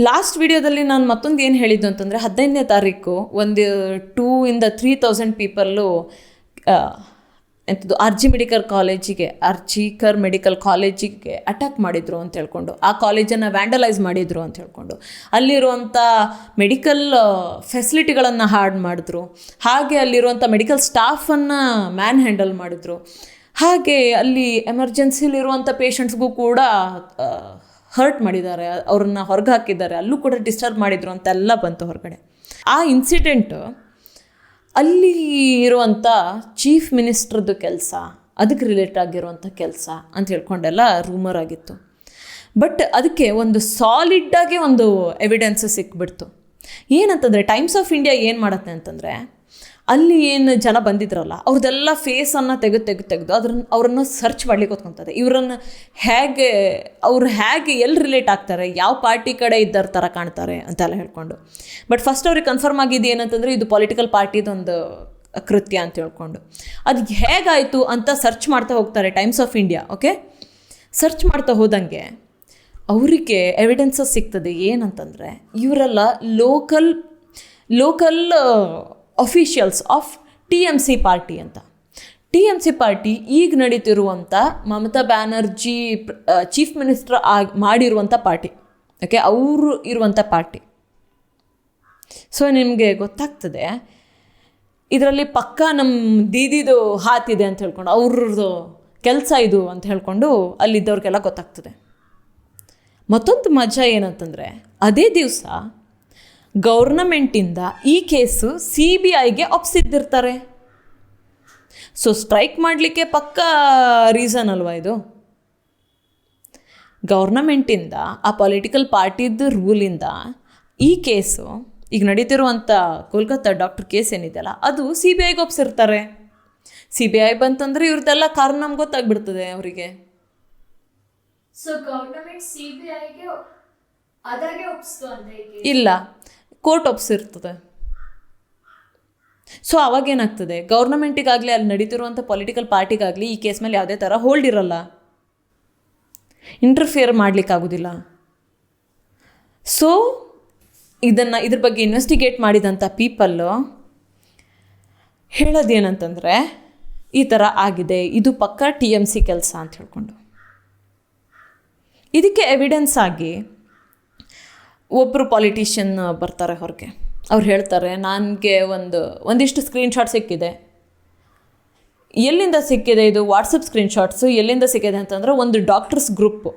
ಲಾಸ್ಟ್ ವಿಡಿಯೋದಲ್ಲಿ ನಾನು ಮತ್ತೊಂದು ಏನು ಹೇಳಿದ್ದು ಅಂತಂದರೆ, 15ನೇ ತಾರೀಕು ಒಂದು 2,000-3,000 ಪೀಪಲ್ಲು ಎಂಥದ್ದು ಆರ್ಜಿಕರ್ ಮೆಡಿಕಲ್ ಕಾಲೇಜಿಗೆ ಅಟ್ಯಾಕ್ ಮಾಡಿದರು ಅಂತ ಹೇಳ್ಕೊಂಡು, ಆ ಕಾಲೇಜನ್ನು ವ್ಯಾಂಡಲೈಸ್ ಮಾಡಿದರು ಅಂತ ಹೇಳ್ಕೊಂಡು, ಅಲ್ಲಿರುವಂಥ ಮೆಡಿಕಲ್ ಫೆಸಿಲಿಟಿಗಳನ್ನು ಹಾಳು ಮಾಡಿದ್ರು. ಹಾಗೆ ಅಲ್ಲಿರುವಂಥ ಮೆಡಿಕಲ್ ಸ್ಟಾಫನ್ನು ಮ್ಯಾನ್ ಹ್ಯಾಂಡಲ್ ಮಾಡಿದ್ರು. ಹಾಗೆ ಅಲ್ಲಿ ಎಮರ್ಜೆನ್ಸಿಲಿರುವಂಥ ಪೇಷಂಟ್ಸ್ಗೂ ಕೂಡ ಹರ್ಟ್ ಮಾಡಿದ್ದಾರೆ, ಅವ್ರನ್ನ ಹೊರಗೆ ಹಾಕಿದ್ದಾರೆ, ಅಲ್ಲೂ ಕೂಡ ಡಿಸ್ಟರ್ಬ್ ಮಾಡಿದರು ಅಂತೆಲ್ಲ ಬಂತು ಹೊರಗಡೆ. ಆ ಇನ್ಸಿಡೆಂಟು ಅಲ್ಲಿ ಇರುವಂಥ ಚೀಫ್ ಮಿನಿಸ್ಟ್ರದ್ದು ಕೆಲಸ, ಅದಕ್ಕೆ ರಿಲೇಟ್ ಆಗಿರುವಂಥ ಕೆಲಸ ಅಂತ ಹೇಳ್ಕೊಂಡೆಲ್ಲ ರೂಮರ್ ಆಗಿತ್ತು. ಬಟ್ ಅದಕ್ಕೆ ಒಂದು ಸಾಲಿಡ್ಡಾಗಿ ಒಂದು ಎವಿಡೆನ್ಸ್ ಸಿಕ್ಬಿಡ್ತು. ಏನಂತಂದರೆ ಟೈಮ್ಸ್ ಆಫ್ ಇಂಡಿಯಾ ಏನು ಮಾಡುತ್ತೆ ಅಂತಂದರೆ, ಅಲ್ಲಿ ಏನು ಜನ ಬಂದಿದ್ರಲ್ಲ ಅವ್ರದ್ದೆಲ್ಲ ಫೇಸನ್ನು ತೆಗೆದು ಅವ್ರನ್ನ ಸರ್ಚ್ ಮಾಡ್ಲಿಕ್ಕೆ ಹೊತ್ಕೊತದೆ. ಇವರನ್ನು ಹೇಗೆ ಎಲ್ಲಿ ರಿಲೇಟ್ ಆಗ್ತಾರೆ, ಯಾವ ಪಾರ್ಟಿ ಕಡೆ ಇದ್ದರ ಥರ ಕಾಣ್ತಾರೆ ಅಂತೆಲ್ಲ ಹೇಳ್ಕೊಂಡು. ಬಟ್ ಫಸ್ಟ್ ಅವ್ರಿಗೆ ಕನ್ಫರ್ಮ್ ಆಗಿದ್ದು ಏನಂತಂದರೆ ಇದು ಪೊಲಿಟಿಕಲ್ ಪಾರ್ಟಿದೊಂದು ಕೃತ್ಯ ಅಂತ ಹೇಳ್ಕೊಂಡು. ಅದು ಹೇಗಾಯಿತು ಅಂತ ಸರ್ಚ್ ಮಾಡ್ತಾ ಹೋಗ್ತಾರೆ times of India. Okay, search ಮಾಡ್ತಾ ಹೋದಂಗೆ ಅವರಿಗೆ ಎವಿಡೆನ್ಸಸ್ ಸಿಗ್ತದೆ. ಏನಂತಂದರೆ ಇವರೆಲ್ಲ local officials of TMC party ಅಂತ. TMC ಪಾರ್ಟಿ ಈಗ ನಡೀತಿರುವಂಥ ಮಮತಾ ಬ್ಯಾನರ್ಜಿ ಚೀಫ್ ಮಿನಿಸ್ಟರ್ ಮಾಡಿರುವಂಥ ಪಾರ್ಟಿ. ಓಕೆ, ಅವರು ಇರುವಂಥ ಪಾರ್ಟಿ. ಸೊ ನಿಮಗೆ ಗೊತ್ತಾಗ್ತದೆ ಇದರಲ್ಲಿ ಪಕ್ಕ ನಮ್ಮ ದೀದಿದು ಹಾತಿದೆ ಅಂತ ಹೇಳ್ಕೊಂಡು, ಅವ್ರದ್ದು ಕೆಲಸ ಇದು ಅಂತ ಹೇಳ್ಕೊಂಡು ಅಲ್ಲಿದ್ದವ್ರಿಗೆಲ್ಲ ಗೊತ್ತಾಗ್ತದೆ. ಮತ್ತೊಂದು ಮಜಾ ಏನಂತಂದರೆ, ಅದೇ ದಿವಸ ಗೌರ್ನಮೆಂಟಿಂದ ಈ ಕೇಸು CBIಗೆ ಒಪ್ಸಿದ್ದಿರ್ತಾರೆ. ಸೊ ಸ್ಟ್ರೈಕ್ ಮಾಡಲಿಕ್ಕೆ ಪಕ್ಕ ರೀಸನ್ ಅಲ್ವಾ ಇದು. ಗೌರ್ನಮೆಂಟಿಂದ ಆ ಪೊಲಿಟಿಕಲ್ ಪಾರ್ಟಿದ್ದು ರೂಲಿಂದ ಈ ಕೇಸು ಈಗ ನಡೀತಿರುವಂಥ ಕೋಲ್ಕತ್ತಾ ಡಾಕ್ಟರ್ ಕೇಸ್ ಏನಿದೆಯಲ್ಲ ಅದು CBIಗೆ ಒಪ್ಸಿರ್ತಾರೆ. CBI ಬಂತಂದರೆ ಇವ್ರದ್ದೆಲ್ಲ ಕಾರಣ ನಮ್ಗೆ ಗೊತ್ತಾಗ್ಬಿಡ್ತದೆ ಅವರಿಗೆ. ಸೊ ಗವರ್ನಮೆಂಟ್ CBIಗೆ ಅದಾಗೆ ಒಪ್ಪಿಸ್ತು ಅಂತ ಇಲ್ಲ, ಕೋರ್ಟ್ ಒಪ್ಸಿರ್ತದೆ. ಸೊ ಅವಾಗೇನಾಗ್ತದೆ, ಗೌರ್ನಮೆಂಟಿಗಾಗಲಿ ಅಲ್ಲಿ ನಡೀತಿರುವಂಥ ಪೊಲಿಟಿಕಲ್ ಪಾರ್ಟಿಗಾಗಲಿ ಈ ಕೇಸ್ ಮೇಲೆ ಯಾವುದೇ ಥರ ಹೋಲ್ಡ್ ಇರಲ್ಲ, ಇಂಟರ್ಫಿಯರ್ ಮಾಡಲಿಕ್ಕಾಗೋದಿಲ್ಲ. ಸೊ ಇದ್ರ ಬಗ್ಗೆ ಇನ್ವೆಸ್ಟಿಗೇಟ್ ಮಾಡಿದಂಥ ಪೀಪಲ್ಲು ಹೇಳೋದೇನಂತಂದರೆ ಈ ಥರ ಆಗಿದೆ, ಇದು ಪಕ್ಕ TMC ಕೆಲಸ ಅಂತ ಹೇಳ್ಕೊಂಡು. ಇದಕ್ಕೆ ಎವಿಡೆನ್ಸ್ ಆಗಿ ಒಬ್ಬರು ಪಾಲಿಟಿಷಿಯನ್ ಬರ್ತಾರೆ ಹೊರಗೆ. ಅವ್ರು ಹೇಳ್ತಾರೆ, ನನಗೆ ಒಂದಿಷ್ಟು ಸ್ಕ್ರೀನ್ಶಾಟ್ ಸಿಕ್ಕಿದೆ. ಎಲ್ಲಿಂದ ಸಿಕ್ಕಿದೆ ಇದು? ವಾಟ್ಸಪ್ ಸ್ಕ್ರೀನ್ಶಾಟ್ಸು. ಎಲ್ಲಿಂದ ಸಿಕ್ಕಿದೆ ಅಂತಂದರೆ ಒಂದು ಡಾಕ್ಟರ್ಸ್ ಗ್ರೂಪ್,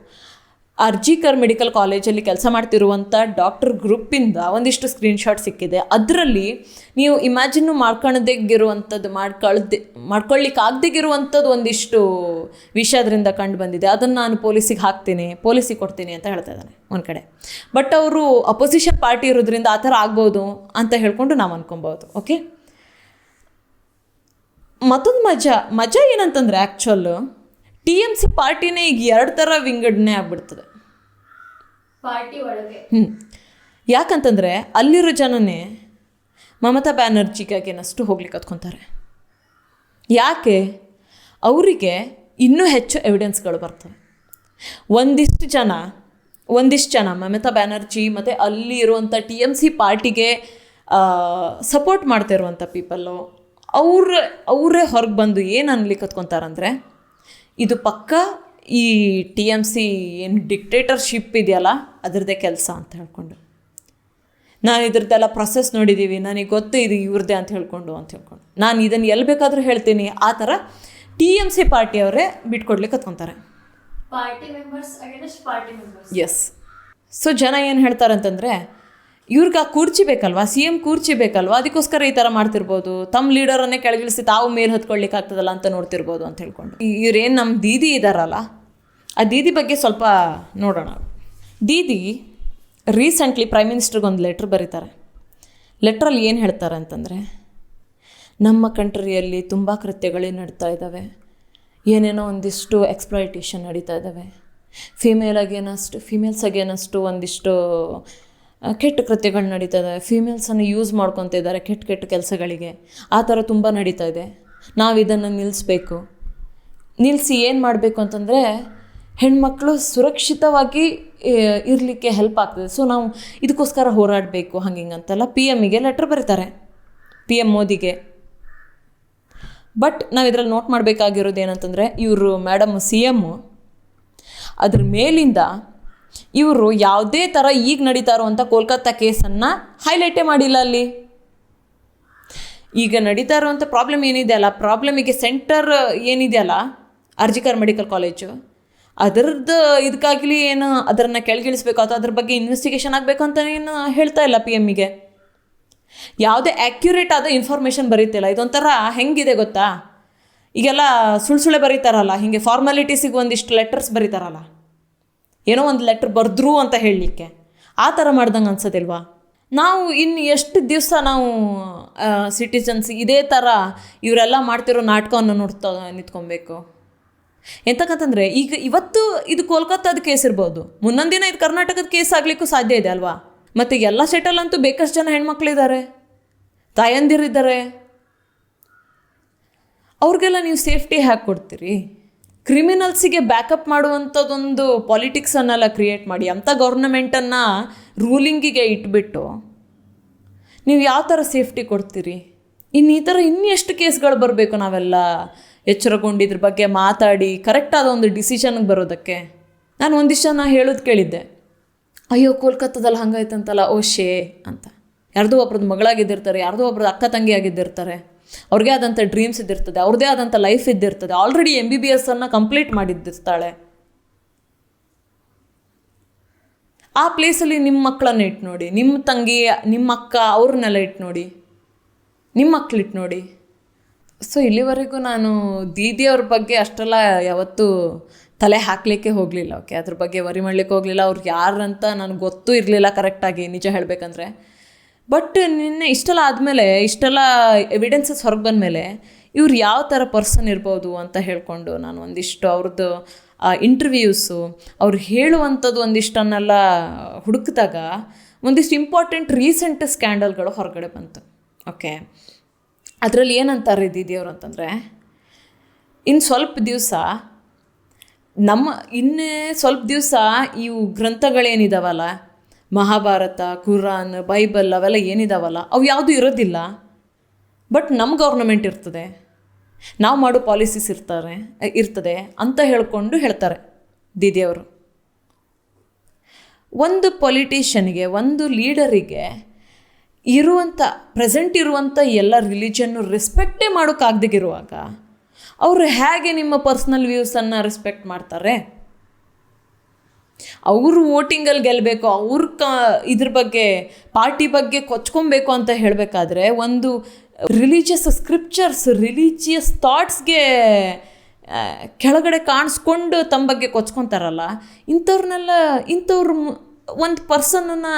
ಅರ್ಜಿಕರ್ ಮೆಡಿಕಲ್ ಕಾಲೇಜಲ್ಲಿ ಕೆಲಸ ಮಾಡ್ತಿರುವಂಥ ಡಾಕ್ಟರ್ ಗ್ರೂಪಿಂದ ಒಂದಿಷ್ಟು ಸ್ಕ್ರೀನ್ಶಾಟ್ ಸಿಕ್ಕಿದೆ. ಅದರಲ್ಲಿ ನೀವು ಇಮ್ಯಾಜಿನ್ನು ಮಾಡ್ಕೊಳ್ಳಿಕ್ಕಾಗದಿರುವಂಥದ್ದು ಒಂದಿಷ್ಟು ವಿಷಯ ಅದರಿಂದ ಕಂಡು ಬಂದಿದೆ. ಅದನ್ನು ನಾನು ಪೊಲೀಸಿಗೆ ಕೊಡ್ತೀನಿ ಅಂತ ಹೇಳ್ತಾ ಇದ್ದಾನೆ ಒಂದು ಕಡೆ. ಬಟ್ ಅವರು ಅಪೋಸಿಷನ್ ಪಾರ್ಟಿ ಇರೋದ್ರಿಂದ ಆ ಥರ ಆಗ್ಬೋದು ಅಂತ ಹೇಳ್ಕೊಂಡು ನಾವು ಅನ್ಕೊಬೋದು. ಓಕೆ, ಮತ್ತೊಂದು ಮಜಾ ಏನಂತಂದರೆ ಆ್ಯಕ್ಚುಲ್ TMC ಪಾರ್ಟಿನೇ ಈಗ 2 ಥರ ವಿಂಗಡಣೆ ಆಗ್ಬಿಡ್ತದೆ ಪಾರ್ಟಿ ಒಳಗೆ. ಯಾಕಂತಂದರೆ ಅಲ್ಲಿರೋ ಜನನೇ ಮಮತಾ ಬ್ಯಾನರ್ಜಿಗಾಗೇನಷ್ಟು ಹೋಗ್ಲಿಕ್ಕೆ ಹತ್ಕೊತಾರೆ. ಯಾಕೆ? ಅವರಿಗೆ ಇನ್ನೂ ಹೆಚ್ಚು ಎವಿಡೆನ್ಸ್ಗಳು ಬರ್ತವೆ. ಒಂದಿಷ್ಟು ಜನ ಮಮತಾ ಬ್ಯಾನರ್ಜಿ ಮತ್ತು ಅಲ್ಲಿ ಇರುವಂಥ TMC ಪಾರ್ಟಿಗೆ ಸಪೋರ್ಟ್ ಮಾಡ್ತಾ ಇರುವಂಥ ಪೀಪಲ್ಲು ಅವರೇ ಹೊರಗೆ ಬಂದು ಏನು ಅನ್ಲಿಕ್ಕೆ ಹತ್ಕೊತಾರಂದರೆ, ಇದು ಪಕ್ಕ ಈ TMC ಏನು ಡಿಕ್ಟೇಟರ್ಶಿಪ್ ಇದೆಯಲ್ಲ ಅದರದ್ದೇ ಕೆಲಸ ಅಂತ ಹೇಳ್ಕೊಂಡು. ನಾನು ಇದ್ರದ್ದೆಲ್ಲ ಪ್ರೊಸೆಸ್ ನೋಡಿದ್ದೀವಿ, ನನಗೆ ಗೊತ್ತು ಇದು ಇವ್ರದ್ದೇ ಅಂತ ಹೇಳ್ಕೊಂಡು ನಾನು ಇದನ್ನು ಎಲ್ಲಿ ಬೇಕಾದರೂ ಹೇಳ್ತೀನಿ. ಆ ಥರ TMC ಪಾರ್ಟಿಯವರೇ ಬಿಟ್ಕೊಡ್ಲಿಕ್ಕೆ ಹತ್ಕೊತಾರೆ. Party members against party members. Yes. So ಜನ ಏನು ಹೇಳ್ತಾರೆ ಅಂತಂದರೆ, ಇವ್ರಿಗೆ ಆ ಕೂರ್ಚಿ ಬೇಕಲ್ವಾ, CM ಕೂರ್ಚಿ ಬೇಕಲ್ವಾ, ಅದಕ್ಕೋಸ್ಕರ ಈ ಥರ ಮಾಡ್ತಿರ್ಬೋದು, ತಮ್ಮ ಲೀಡರನ್ನೇ ಕೆಳಗಿಳಿಸಿ ತಾವು ಮೇಲೆ ಹತ್ಕೊಳ್ಲಿಕ್ಕೆ ಆಗ್ತದಲ್ಲ ಅಂತ ನೋಡ್ತಿರ್ಬೋದು ಅಂತ ಹೇಳ್ಕೊಂಡು. ಇವ್ರೇನು ನಮ್ಮ ದೀದಿ ಇದ್ದಾರಲ್ಲ, ಆ ದೀದಿ ಬಗ್ಗೆ ಸ್ವಲ್ಪ ನೋಡೋಣ. ದೀದಿ ರೀಸೆಂಟ್ಲಿ ಪ್ರೈಮ್ ಮಿನಿಸ್ಟ್ರಿಗೆ ಒಂದು ಲೆಟ್ರ್ ಬರೀತಾರೆ. ಲೆಟ್ರಲ್ಲಿ ಏನು ಹೇಳ್ತಾರೆ ಅಂತಂದರೆ, ನಮ್ಮ ಕಂಟ್ರಿಯಲ್ಲಿ ತುಂಬ ಕೃತ್ಯಗಳೇ ನಡೀತಾ ಇದ್ದಾವೆ, ಏನೇನೋ ಒಂದಿಷ್ಟು ಎಕ್ಸ್ಪ್ಲಾಯಿಟೇಷನ್ ನಡೀತಾ ಇದ್ದಾವೆ, ಫೀಮೇಲ್ಸ್ ಅಗೇನಷ್ಟು ಒಂದಿಷ್ಟು ಕೆಟ್ಟ ಕೃತ್ಯಗಳು ನಡೀತಾ ಇದ್ದಾವೆ, ಫೀಮೇಲ್ಸನ್ನು ಯೂಸ್ ಮಾಡ್ಕೊತ ಇದ್ದಾರೆ ಕೆಟ್ಟ ಕೆಲಸಗಳಿಗೆ, ಆ ಥರ ತುಂಬ ನಡೀತಾ ಇದೆ. ನಾವು ಇದನ್ನು ನಿಲ್ಲಿಸಿ ಏನು ಮಾಡಬೇಕು ಅಂತಂದರೆ ಹೆಣ್ಮಕ್ಳು ಸುರಕ್ಷಿತವಾಗಿ ಇರಲಿಕ್ಕೆ ಹೆಲ್ಪ್ ಆಗ್ತದೆ. ಸೊ ನಾವು ಇದಕ್ಕೋಸ್ಕರ ಹೋರಾಡಬೇಕು ಅಂತೆಲ್ಲ PMಗೆ ಲೆಟ್ರ್ ಬರೀತಾರೆ, PM ಮೋದಿಗೆ. ಬಟ್ ನಾವು ಇದರಲ್ಲಿ ನೋಟ್ ಮಾಡಬೇಕಾಗಿರೋದು ಏನಂತಂದರೆ, ಇವರು ಮೇಡಮ್ CM ಅದ್ರ ಮೇಲಿಂದ ಇವರು ಯಾವುದೇ ಥರ ಈಗ ನಡೀತಾ ಇರುವಂಥ ಕೋಲ್ಕತ್ತಾ ಕೇಸನ್ನು ಹೈಲೈಟೇ ಮಾಡಿಲ್ಲ. ಅಲ್ಲಿ ಈಗ ನಡೀತಾ ಇರುವಂಥ ಪ್ರಾಬ್ಲಮ್ ಏನಿದೆಯಲ್ಲ, ಪ್ರಾಬ್ಲಮಿಗೆ ಸೆಂಟರ್ ಏನಿದೆಯಲ್ಲ ಅರ್ಜಿಕರ್ ಮೆಡಿಕಲ್ ಕಾಲೇಜು, ಅದರದ್ದು ಇದಕ್ಕಾಗಲಿ ಏನು ಅದನ್ನು ಕೆಳಗಿಳಿಸ್ಬೇಕು ಅಥವಾ ಅದ್ರ ಬಗ್ಗೆ ಇನ್ವೆಸ್ಟಿಗೇಷನ್ ಆಗಬೇಕು ಅಂತ ಏನು ಹೇಳ್ತಾ ಇಲ್ಲ PMಗೆ. ಯಾವುದೇ ಆ್ಯಕ್ಯುರೇಟ್ ಆದ ಇನ್ಫಾರ್ಮೇಷನ್ ಬರೀತಿಲ್ಲ. ಇದೊಂಥರ ಹೆಂಗಿದೆ ಗೊತ್ತಾ, ಈಗೆಲ್ಲ ಸುಳ್ಳೆ ಬರೀತಾರಲ್ಲ, ಹೀಗೆ ಫಾರ್ಮಾಲಿಟೀಸಿಗೆ ಒಂದಿಷ್ಟು ಲೆಟರ್ಸ್ ಬರೀತಾರಲ್ಲ, ಏನೋ ಒಂದು ಲೆಟ್ರ್ ಬರೆದ್ರು ಅಂತ ಹೇಳಲಿಕ್ಕೆ. ಆ ಥರ ಮಾಡ್ದಂಗೆ ಅನ್ಸೋದಿಲ್ವಾ? ನಾವು ಇನ್ನು ಎಷ್ಟು ದಿವಸ ನಾವು ಸಿಟಿಸನ್ಸ್ ಇದೇ ಥರ ಇವರೆಲ್ಲ ಮಾಡ್ತಿರೋ ನಾಟಕವನ್ನು ನೋಡ್ತಾ ನಿಂತ್ಕೊಬೇಕು? ಎಂತಕ್ಕಂತಂದರೆ ಈಗ ಇವತ್ತು ಇದು ಕೋಲ್ಕತ್ತಾದ ಕೇಸ್ ಇರ್ಬೋದು, ಮುಂದೊಂದು ದಿನ ಇದು ಕರ್ನಾಟಕದ ಕೇಸ್ ಆಗಲಿಕ್ಕೂ ಸಾಧ್ಯ ಇದೆ ಅಲ್ವಾ? ಮತ್ತು ಎಲ್ಲ ಸೆಟಲ್ಲಂತೂ ಬೇಕಷ್ಟು ಜನ ಹೆಣ್ಮಕ್ಳಿದ್ದಾರೆ, ತಾಯಂದಿರಿದ್ದಾರೆ. ಅವ್ರಿಗೆಲ್ಲ ನೀವು ಸೇಫ್ಟಿ ಹ್ಯಾಗೆ ಕೊಡ್ತೀರಿ? ಕ್ರಿಮಿನಲ್ಸಿಗೆ ಬ್ಯಾಕಪ್ ಮಾಡುವಂಥದ್ದೊಂದು ಪಾಲಿಟಿಕ್ಸನ್ನೆಲ್ಲ ಕ್ರಿಯೇಟ್ ಮಾಡಿ ಅಂಥ ಗೌರ್ನಮೆಂಟನ್ನು ರೂಲಿಂಗಿಗೆ ಇಟ್ಬಿಟ್ಟು ನೀವು ಯಾವ ಥರ ಸೇಫ್ಟಿ ಕೊಡ್ತೀರಿ? ಈ ಥರ ಇನ್ನೆಷ್ಟು ಕೇಸ್ಗಳು ಬರಬೇಕು ನಾವೆಲ್ಲ ಎಚ್ಚರಗೊಂಡು ಇದ್ರ ಬಗ್ಗೆ ಮಾತಾಡಿ ಕರೆಕ್ಟಾದ ಒಂದು ಡಿಸಿಷನ್ಗೆ ಬರೋದಕ್ಕೆ. ನಾನು ಒಂದಿಷ್ಟು ಜನ ಹೇಳೋದು ಕೇಳಿದ್ದೆ, ಅಯ್ಯೋ ಕೋಲ್ಕತ್ತಾದಲ್ಲಿ ಹಂಗಾಯ್ತಂತಲ್ಲ, ಓ ಶೇ ಅಂತ. ಯಾರ್ದೋ ಒಬ್ರದ್ದು ಮಗಳಾಗಿದ್ದಿರ್ತಾರೆ, ಯಾರ್ದೋ ಒಬ್ರದ್ದು ಅಕ್ಕ ತಂಗಿ ಆಗಿದ್ದಿರ್ತಾರೆ, ಅವ್ರಿಗೆ ಆದಂಥ ಡ್ರೀಮ್ಸ್ ಇದ್ದಿರ್ತದೆ, ಅವ್ರದ್ದೇ ಆದಂಥ ಲೈಫ್ ಇದ್ದಿರ್ತದೆ, ಆಲ್ರೆಡಿ MBBS ಕಂಪ್ಲೀಟ್ ಮಾಡಿದ್ದಿರ್ತಾಳೆ. ಆ ಪ್ಲೇಸಲ್ಲಿ ನಿಮ್ಮ ಮಕ್ಕಳನ್ನ ಇಟ್ಟು ನೋಡಿ, ನಿಮ್ಮ ತಂಗಿ ನಿಮ್ಮ ಅಕ್ಕ ಅವ್ರನ್ನೆಲ್ಲ ಇಟ್ಟು ನೋಡಿ, ನಿಮ್ಮ ಮಕ್ಳಿಟ್ಟು ನೋಡಿ. ಸೊ ಇಲ್ಲಿವರೆಗೂ ನಾನು ದೀದಿಯವ್ರ ಬಗ್ಗೆ ಅಷ್ಟೆಲ್ಲ ಯಾವತ್ತೂ ತಲೆ ಹಾಕಲಿಕ್ಕೆ ಹೋಗಲಿಲ್ಲ. ಓಕೆ, ಅದ್ರ ಬಗ್ಗೆ ವರಿ ಮಾಡಲಿಕ್ಕೆ ಹೋಗಲಿಲ್ಲ. ಅವ್ರು ಯಾರಂತ ನನಗೆ ಗೊತ್ತೂ ಇರಲಿಲ್ಲ ಕರೆಕ್ಟಾಗಿ, ನಿಜ ಹೇಳಬೇಕಂದ್ರೆ. ಬಟ್ ನಿನ್ನೆ ಇಷ್ಟೆಲ್ಲ ಆದಮೇಲೆ, ಇಷ್ಟೆಲ್ಲ ಎವಿಡೆನ್ಸಸ್ ಹೊರಗೆ ಬಂದಮೇಲೆ ಇವ್ರು ಯಾವ ಥರ ಪರ್ಸನ್ ಇರ್ಬೋದು ಅಂತ ಹೇಳ್ಕೊಂಡು ನಾನು ಒಂದಿಷ್ಟು ಅವ್ರದ್ದು ಇಂಟರ್ವ್ಯೂಸು, ಅವ್ರು ಹೇಳುವಂಥದ್ದು ಒಂದಿಷ್ಟನ್ನೆಲ್ಲ ಹುಡುಕಿದಾಗ ಒಂದಿಷ್ಟು ಇಂಪಾರ್ಟೆಂಟ್ ರೀಸೆಂಟ್ ಸ್ಕ್ಯಾಂಡಲ್ಗಳು ಹೊರಗಡೆ ಬಂತು. ಓಕೆ, ಅದರಲ್ಲಿ ಏನಂತಾರೆ ದೀದಿಯವರು ಅಂತಂದರೆ, ಇನ್ನು ಸ್ವಲ್ಪ ದಿವಸ ಇನ್ನೇ ಸ್ವಲ್ಪ ದಿವಸ ಇವು ಗ್ರಂಥಗಳೇನಿದಾವಲ್ಲ, ಮಹಾಭಾರತ, ಕುರಾನ್, ಬೈಬಲ್ ಅವೆಲ್ಲ ಏನಿದಾವಲ್ಲ ಅವು ಯಾವುದೂ ಇರೋದಿಲ್ಲ. ಬಟ್ ನಮ್ಮ ಗೌರ್ನಮೆಂಟ್ ಇರ್ತದೆ, ನಾವು ಮಾಡೋ ಪಾಲಿಸೀಸ್ ಇರ್ತದೆ ಅಂತ ಹೇಳ್ತಾರೆ ದೀದಿಯವರು. ಒಂದು ಪೊಲಿಟಿಷಿಯನ್ಗೆ, ಒಂದು ಲೀಡರಿಗೆ ಪ್ರೆಸೆಂಟ್ ಇರುವಂಥ ಎಲ್ಲ ರಿಲಿಜನ್ನು ರೆಸ್ಪೆಕ್ಟೇ ಮಾಡೋಕ್ಕಾಗದಿರುವಾಗ ಅವರು ಹೇಗೆ ನಿಮ್ಮ ಪರ್ಸ್ನಲ್ ವ್ಯೂಸನ್ನು ರೆಸ್ಪೆಕ್ಟ್ ಮಾಡ್ತಾರೆ? ಅವರು ವೋಟಿಂಗಲ್ಲಿ ಗೆಲ್ಲಬೇಕು, ಇದ್ರ ಬಗ್ಗೆ ಪಾರ್ಟಿ ಬಗ್ಗೆ ಕೊಚ್ಕೊಬೇಕು ಅಂತ ಹೇಳಬೇಕಾದ್ರೆ ಒಂದು ರಿಲಿಜಿಯಸ್ ಸ್ಕ್ರಿಪ್ಚರ್ಸ್, ರಿಲಿಜಿಯಸ್ ಥಾಟ್ಸ್ಗೆ ಕೆಳಗಡೆ ಕಾಣಿಸ್ಕೊಂಡು ತಮ್ಮ ಬಗ್ಗೆ ಕೊಚ್ಕೊತಾರಲ್ಲ, ಇಂಥವ್ರು ಒಂದು ಪರ್ಸನನ್ನು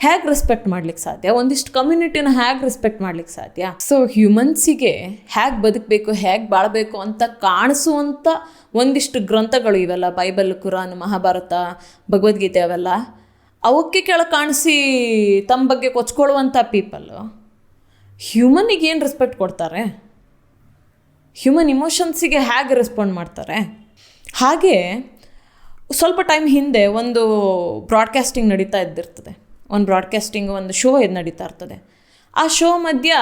ಹೇಗೆ ರೆಸ್ಪೆಕ್ಟ್ ಮಾಡ್ಲಿಕ್ಕೆ ಸಾಧ್ಯ? ಒಂದಿಷ್ಟು ಕಮ್ಯುನಿಟಿನ ಹೇಗೆ ರೆಸ್ಪೆಕ್ಟ್ ಮಾಡ್ಲಿಕ್ಕೆ ಸಾಧ್ಯ? ಸೊ ಹ್ಯೂಮನ್ಸಿಗೆ ಹೇಗೆ ಬದುಕಬೇಕು, ಹೇಗೆ ಬಾಳಬೇಕು ಅಂತ ಕಾಣಿಸುವಂಥ ಒಂದಿಷ್ಟು ಗ್ರಂಥಗಳು ಇವೆಲ್ಲ, ಬೈಬಲ್, ಕುರಾನ್, ಮಹಾಭಾರತ, ಭಗವದ್ಗೀತೆ, ಅವೆಲ್ಲ ಅವಕ್ಕೆ ಕೆಳಗೆ ಕಾಣಿಸಿ ತಮ್ಮ ಬಗ್ಗೆ ಕೊಚ್ಕೊಳ್ಳುವಂಥ ಪೀಪಲ್ಲು ಹ್ಯೂಮನಿಗೆ ಏನು ರೆಸ್ಪೆಕ್ಟ್ ಕೊಡ್ತಾರೆ? ಹ್ಯೂಮನ್ ಇಮೋಷನ್ಸಿಗೆ ಹೇಗೆ ರೆಸ್ಪಾಂಡ್ ಮಾಡ್ತಾರೆ? ಹಾಗೆ ಸ್ವಲ್ಪ ಟೈಮ್ ಹಿಂದೆ ಒಂದು ಬ್ರಾಡ್ಕಾಸ್ಟಿಂಗ್ ನಡೀತಾ ಇದ್ದಿರ್ತದೆ, ಒಂದು ಶೋ ನಡೀತಾ ಇರ್ತದೆ. ಆ ಶೋ ಮಧ್ಯ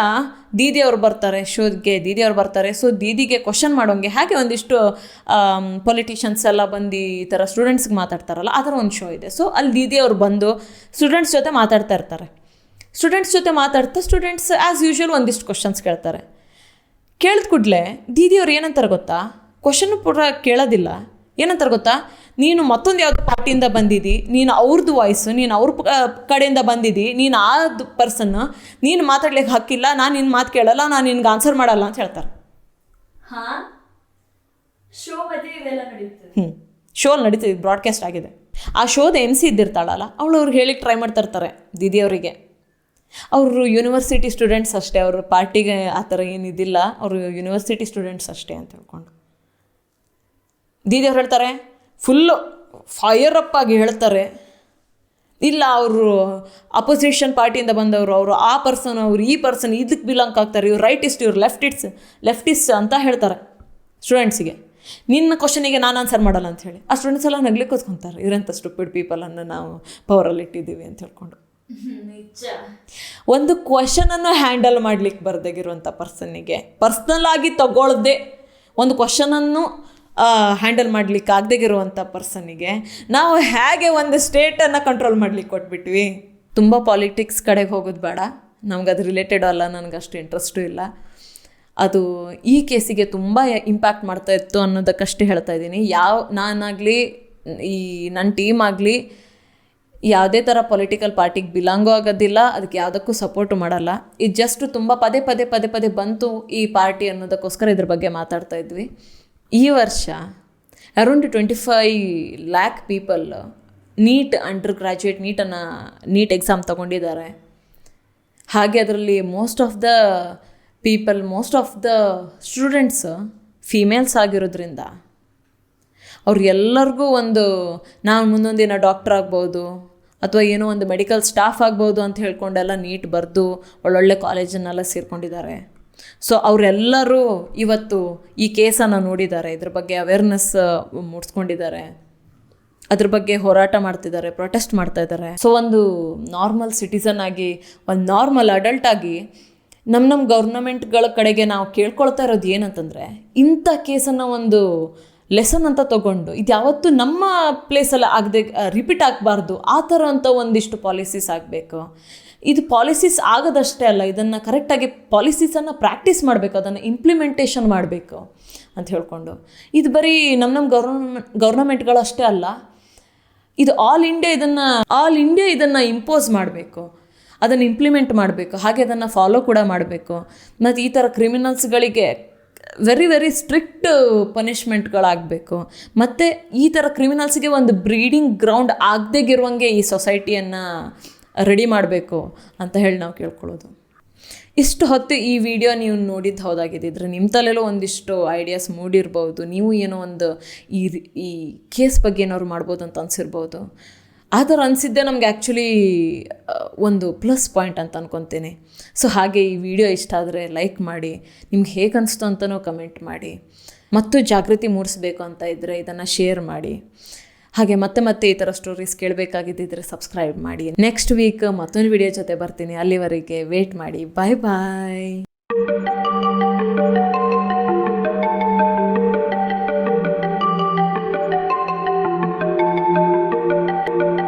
ದೀದಿಯವ್ರು ಬರ್ತಾರೆ, ದೀದಿಯವ್ರು ಬರ್ತಾರೆ. ಸೊ ದೀದಿಗೆ ಕ್ವಶನ್ ಮಾಡೋಂಗೆ ಹಾಗೆ ಒಂದಿಷ್ಟು ಪೊಲಿಟಿಷಿಯನ್ಸ್ ಎಲ್ಲ ಬಂದು ಈ ಥರ ಸ್ಟೂಡೆಂಟ್ಸ್ಗೆ ಮಾತಾಡ್ತಾರಲ್ಲ, ಆ ಥರ ಒಂದು ಶೋ ಇದೆ. ಸೊ ಅಲ್ಲಿ ದೀದಿಯವ್ರು ಬಂದು ಸ್ಟೂಡೆಂಟ್ಸ್ ಜೊತೆ ಮಾತಾಡ್ತಾ ಇರ್ತಾರೆ. ಸ್ಟೂಡೆಂಟ್ಸ್ ಆ್ಯಸ್ ಯೂಶ್ವಲ್ ಒಂದಿಷ್ಟು ಕ್ವಶನ್ಸ್ ಕೇಳ್ತಾರೆ. ಕೇಳಿದ ಕೂಡಲೇ ದೀದಿಯವ್ರು ಏನಂತಾರೆ ಗೊತ್ತಾ? ಕ್ವಶನ್ನು ಪೂರ ಕೇಳೋದಿಲ್ಲ, ಏನಂತಾರೆ ಗೊತ್ತಾ? ನೀನು ಮತ್ತೊಂದು ಯಾವುದೋ ಪಾರ್ಟಿಯಿಂದ ಬಂದಿದ್ದಿ, ನೀನು ಅವ್ರದ್ದು ವಾಯ್ಸು, ನೀನು ಅವ್ರ ಕಡೆಯಿಂದ ಬಂದಿದ್ದಿ, ನೀನು ಆ ಪರ್ಸನ್ನು, ನೀನು ಮಾತಾಡ್ಲಿಕ್ಕೆ ಹಕ್ಕಿಲ್ಲ, ನಾನು ನಿನ್ನ ಮಾತು ಕೇಳಲ್ಲ, ನಾನು ನಿನ್ಗೆ ಆನ್ಸರ್ ಮಾಡಲ್ಲ ಅಂತ ಹೇಳ್ತಾರೆ. ಶೋಲ್ಲಿ ನಡೀತಿದೆ, ಬ್ರಾಡ್ಕಾಸ್ಟ್ ಆಗಿದೆ. ಆ ಶೋದ MC ಇದ್ದಿರ್ತಾಳಲ್ಲ, ಅವಳು ಅವ್ರಿಗೆ ಹೇಳಿಕ್ಕೆ ಟ್ರೈ ಮಾಡ್ತಾ ಇರ್ತಾರೆ ದೀದಿಯವರಿಗೆ. ಅವರು ಯೂನಿವರ್ಸಿಟಿ ಸ್ಟೂಡೆಂಟ್ಸ್ ಅಷ್ಟೇ, ಅವ್ರ ಪಾರ್ಟಿಗೆ ಆ ಥರ ಏನಿದಿಲ್ಲ, ಅವರು ಯೂನಿವರ್ಸಿಟಿ ಸ್ಟೂಡೆಂಟ್ಸ್ ಅಷ್ಟೇ ಅಂತ ಹೇಳ್ಕೊಂಡು ದೀದಿಯವ್ರು ಹೇಳ್ತಾರೆ, ಫುಲ್ಲು ಫೈರ್ ಅಪ್ ಆಗಿ ಹೇಳ್ತಾರೆ, ಇಲ್ಲ ಅವರು ಅಪೋಸಿಷನ್ ಪಾರ್ಟಿಯಿಂದ ಬಂದವರು, ಅವರು ಆ ಪರ್ಸನ್, ಅವರು ಈ ಪರ್ಸನ್ ಇದಕ್ಕೆ ಬಿಲಾಂಗ್ ಆಗ್ತಾರೆ, ಇವ್ರು ರೈಟಿಸ್ಟ್, ಇವ್ರು ಲೆಫ್ಟಿಸ್ಟ್ ಅಂತ ಹೇಳ್ತಾರೆ ಸ್ಟೂಡೆಂಟ್ಸಿಗೆ. ನಿನ್ನ ಕ್ವಶನಿಗೆ ನಾನು ಆನ್ಸರ್ ಮಾಡಲ್ಲ ಅಂತ ಹೇಳಿ ಆ ಸ್ಟೂಡೆಂಟ್ಸ್ ಎಲ್ಲ ನಗ್ಲಿಕ್ಕೆ ಹೊತ್ಕೊತಾರೆ, ಇವರಂಥ ಸ್ಟುಪಿಡ್ ಪೀಪಲನ್ನು ನಾವು ಪವರಲ್ಲಿ ಇಟ್ಟಿದ್ದೀವಿ ಅಂತ ಹೇಳ್ಕೊಂಡು. ಒಂದು ಕ್ವಶನನ್ನು ಹ್ಯಾಂಡಲ್ ಮಾಡ್ಲಿಕ್ಕೆ ಬರ್ದಾಗಿರುವಂಥ ಪರ್ಸನ್ನಿಗೆ, ಪರ್ಸ್ನಲ್ ಆಗಿ ತಗೊಳ್ಳದೆ ಒಂದು ಕ್ವಶನನ್ನು ಹ್ಯಾಂಡಲ್ ಮಾಡ್ಲಿಕ್ಕೆ ಆಗದೇಗಿರುವಂಥ ಪರ್ಸನ್ನಿಗೆ ನಾವು ಹೇಗೆ ಒಂದು ಸ್ಟೇಟನ್ನು ಕಂಟ್ರೋಲ್ ಮಾಡ್ಲಿಕ್ಕೆ ಕೊಟ್ಬಿಟ್ವಿ? ತುಂಬ ಪಾಲಿಟಿಕ್ಸ್ ಕಡೆಗೆ ಹೋಗೋದು ಬೇಡ, ನಮ್ಗೆ ಅದು ರಿಲೇಟೆಡ್ ಅಲ್ಲ, ನನಗೆ ಅಷ್ಟು ಇಂಟ್ರೆಸ್ಟು ಇಲ್ಲ. ಅದು ಈ ಕೇಸಿಗೆ ತುಂಬ ಇಂಪ್ಯಾಕ್ಟ್ ಮಾಡ್ತಾ ಇತ್ತು ಅನ್ನೋದಕ್ಕಷ್ಟೇ ಹೇಳ್ತಾ ಇದ್ದೀನಿ. ನಾನಾಗಲಿ ಈ ನನ್ನ ಟೀಮ್ ಆಗಲಿ ಯಾವುದೇ ಥರ ಪೊಲಿಟಿಕಲ್ ಪಾರ್ಟಿಗೆ ಬಿಲಾಂಗು ಆಗೋದಿಲ್ಲ, ಅದಕ್ಕೆ ಯಾವುದಕ್ಕೂ ಸಪೋರ್ಟು ಮಾಡಲ್ಲ. ಇದು ಜಸ್ಟ್ ತುಂಬ ಪದೇ ಬಂತು ಈ ಪಾರ್ಟಿ ಅನ್ನೋದಕ್ಕೋಸ್ಕರ ಇದ್ರ ಬಗ್ಗೆ ಮಾತಾಡ್ತಾ ಇದ್ವಿ. ಈ ವರ್ಷ around 25 lakh people NEET undergraduate NEET exam ತೊಗೊಂಡಿದ್ದಾರೆ. ಹಾಗೆ ಅದರಲ್ಲಿ most of the students females ಆಗಿರೋದ್ರಿಂದ ಅವ್ರಿಗೆಲ್ಲರಿಗೂ ನಾನು ಮುಂದೊಂದು ದಿನ ಡಾಕ್ಟರ್ ಆಗ್ಬೋದು ಅಥವಾ ಏನೋ ಒಂದು ಮೆಡಿಕಲ್ ಸ್ಟಾಫ್ ಆಗ್ಬೋದು ಅಂತ ಹೇಳ್ಕೊಂಡೆಲ್ಲ ನೀಟ್ ಬರೆದು ಒಳ್ಳೊಳ್ಳೆ ಕಾಲೇಜನ್ನೆಲ್ಲ ಸೇರ್ಕೊಂಡಿದ್ದಾರೆ. ಸೊ ಅವರೆಲ್ಲರೂ ಇವತ್ತು ಈ ಕೇಸನ್ನು ನೋಡಿದ್ದಾರೆ, ಇದ್ರ ಬಗ್ಗೆ ಅವೇರ್ನೆಸ್ ಮೂಡಿಸ್ಕೊಂಡಿದ್ದಾರೆ, ಅದ್ರ ಬಗ್ಗೆ ಹೋರಾಟ ಮಾಡ್ತಿದ್ದಾರೆ, ಪ್ರೊಟೆಸ್ಟ್ ಮಾಡ್ತಾ ಇದ್ದಾರೆ. ಸೊ ಒಂದು ನಾರ್ಮಲ್ ಸಿಟಿಸನ್ ಆಗಿ, ಒಂದು ನಾರ್ಮಲ್ ಅಡಲ್ಟ್ ಆಗಿ ನಮ್ಮ ಗೌರ್ನಮೆಂಟ್ಗಳ ಕಡೆಗೆ ನಾವು ಕೇಳ್ಕೊಳ್ತಾ ಇರೋದು ಏನಂತಂದರೆ, ಇಂಥ ಕೇಸನ್ನು ಒಂದು ಲೆಸನ್ ಅಂತ ತೊಗೊಂಡು ಇದು ಯಾವತ್ತೂ ನಮ್ಮ ಪ್ಲೇಸಲ್ಲಿ ಆಗದೆ ರಿಪೀಟ್ ಆಗಬಾರ್ದು, ಆ ಥರ ಅಂತ ಒಂದಿಷ್ಟು ಪಾಲಿಸೀಸ್ ಆಗಬೇಕು. ಇದು ಪಾಲಿಸೀಸ್ ಆಗೋದಷ್ಟೇ ಅಲ್ಲ, ಇದನ್ನು ಕರೆಕ್ಟಾಗಿ ಪಾಲಿಸೀಸನ್ನು ಪ್ರಾಕ್ಟೀಸ್ ಮಾಡಬೇಕು, ಅದನ್ನು ಇಂಪ್ಲಿಮೆಂಟೇಷನ್ ಮಾಡಬೇಕು ಅಂತ ಹೇಳ್ಕೊಂಡು. ಇದು ಬರೀ ನಮ್ಮ ಗೌರ್ನಮೆಂಟ್ಗಳಷ್ಟೇ ಅಲ್ಲ, ಇದು ಆಲ್ ಇಂಡಿಯಾ ಇದನ್ನು ಇಂಪೋಸ್ ಮಾಡಬೇಕು, ಅದನ್ನು ಇಂಪ್ಲಿಮೆಂಟ್ ಮಾಡಬೇಕು, ಹಾಗೆ ಅದನ್ನು ಫಾಲೋ ಕೂಡ ಮಾಡಬೇಕು. ಮತ್ತು ಈ ಥರ ಕ್ರಿಮಿನಲ್ಸ್ಗಳಿಗೆ ವೆರಿ ವೆರಿ ಸ್ಟ್ರಿಕ್ಟ್ ಪನಿಷ್ಮೆಂಟ್ಗಳಾಗಬೇಕು. ಮತ್ತು ಈ ಥರ ಕ್ರಿಮಿನಲ್ಸ್ಗೆ ಒಂದು ಬ್ರೀಡಿಂಗ್ ಗ್ರೌಂಡ್ ಆಗದೇಗಿರುವಂಗೆ ಈ ಸೊಸೈಟಿಯನ್ನು ರೆಡಿ ಮಾಡಬೇಕು ಅಂತ ಹೇಳಿ ನಾವು ಕೇಳ್ಕೊಳ್ಳೋದು. ಇಷ್ಟು ಹೊತ್ತು ಈ ವಿಡಿಯೋ ನೀವು ನೋಡಿದ್ದು ಹೌದಾಗಿದ್ದಿದ್ರೆ ನಿಮ್ಮ ತಲೆಯಲ್ಲೂ ಒಂದಿಷ್ಟು ಐಡಿಯಾಸ್ ಮೂಡಿರ್ಬೋದು, ನೀವು ಏನೋ ಒಂದು ಈ ಕೇಸ್ ಬಗ್ಗೆ ಏನಾದ್ರು ಮಾಡ್ಬೋದು ಅಂತ ಅನಿಸಿರ್ಬೋದು. ಆ ಥರ ಅನಿಸಿದ್ದೆ ನಮಗೆ ಆ್ಯಕ್ಚುಲಿ ಒಂದು ಪ್ಲಸ್ ಪಾಯಿಂಟ್ ಅಂತ ಅನ್ಕೊತೀನಿ. ಸೊ ಹಾಗೆ ಈ ವಿಡಿಯೋ ಇಷ್ಟ ಆದರೆ ಲೈಕ್ ಮಾಡಿ, ನಿಮ್ಗೆ ಹೇಗೆ ಅನಿಸ್ತು ಅಂತಲೂ ಕಮೆಂಟ್ ಮಾಡಿ, ಮತ್ತು ಜಾಗೃತಿ ಮೂಡಿಸ್ಬೇಕು ಅಂತ ಇದ್ದರೆ ಇದನ್ನು ಶೇರ್ ಮಾಡಿ. ಹಾಗೆ ಮತ್ತೆ ಈ ಥರ ಸ್ಟೋರೀಸ್ ಕೇಳಬೇಕಾಗಿದ್ದಿದ್ರೆ ಸಬ್ಸ್ಕ್ರೈಬ್ ಮಾಡಿ. ನೆಕ್ಸ್ಟ್ ವೀಕ್ ಮತ್ತೊಂದು ವಿಡಿಯೋ ಜೊತೆ ಬರ್ತೀನಿ. ಅಲ್ಲಿವರೆಗೆ ವೇಟ್ ಮಾಡಿ. ಬಾಯ್.